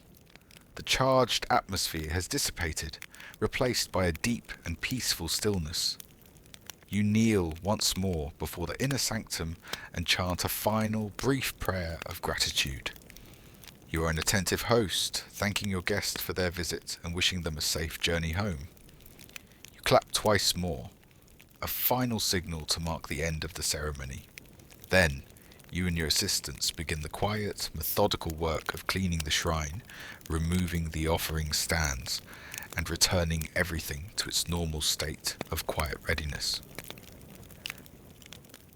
The charged atmosphere has dissipated, replaced by a deep and peaceful stillness. You kneel once more before the inner sanctum and chant a final, brief prayer of gratitude. You are an attentive host, thanking your guest for their visit and wishing them a safe journey home. You clap twice more. a final signal to mark the end of the ceremony. Then, you and your assistants begin the quiet, methodical work of cleaning the shrine, removing the offering stands, and returning everything to its normal state of quiet readiness.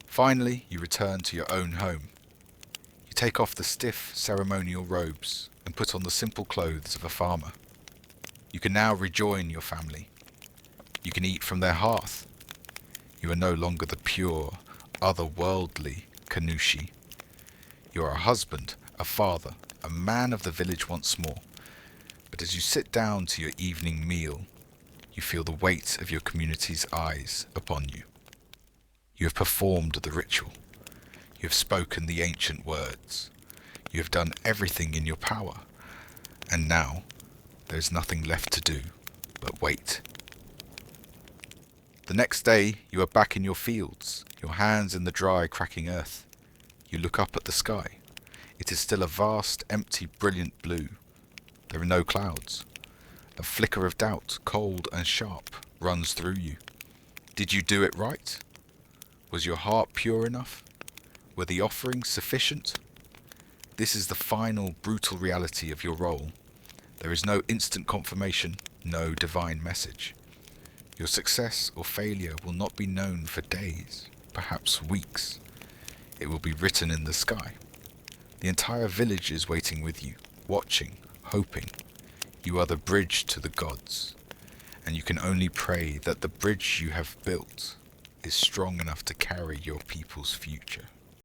Finally, you return to your own home. You take off the stiff ceremonial robes and put on the simple clothes of a farmer. You can now rejoin your family. You can eat from their hearth. You are no longer the pure, otherworldly Kanushi. You are a husband, a father, a man of the village once more. But as you sit down to your evening meal, you feel the weight of your community's eyes upon you. You have performed the ritual. You have spoken the ancient words. You have done everything in your power. And now, there is nothing left to do but wait. The next day, you are back in your fields, your hands in the dry, cracking earth. You look up at the sky. It is still a vast, empty, brilliant blue. There are no clouds. A flicker of doubt, cold and sharp, runs through you. Did you do it right? Was your heart pure enough? Were the offerings sufficient? This is the final, brutal reality of your role. There is no instant confirmation, no divine message. Your success or failure will not be known for days, perhaps weeks. It will be written in the sky. The entire village is waiting with you, watching, hoping. You are the bridge to the gods, and you can only pray that the bridge you have built is strong enough to carry your people's future.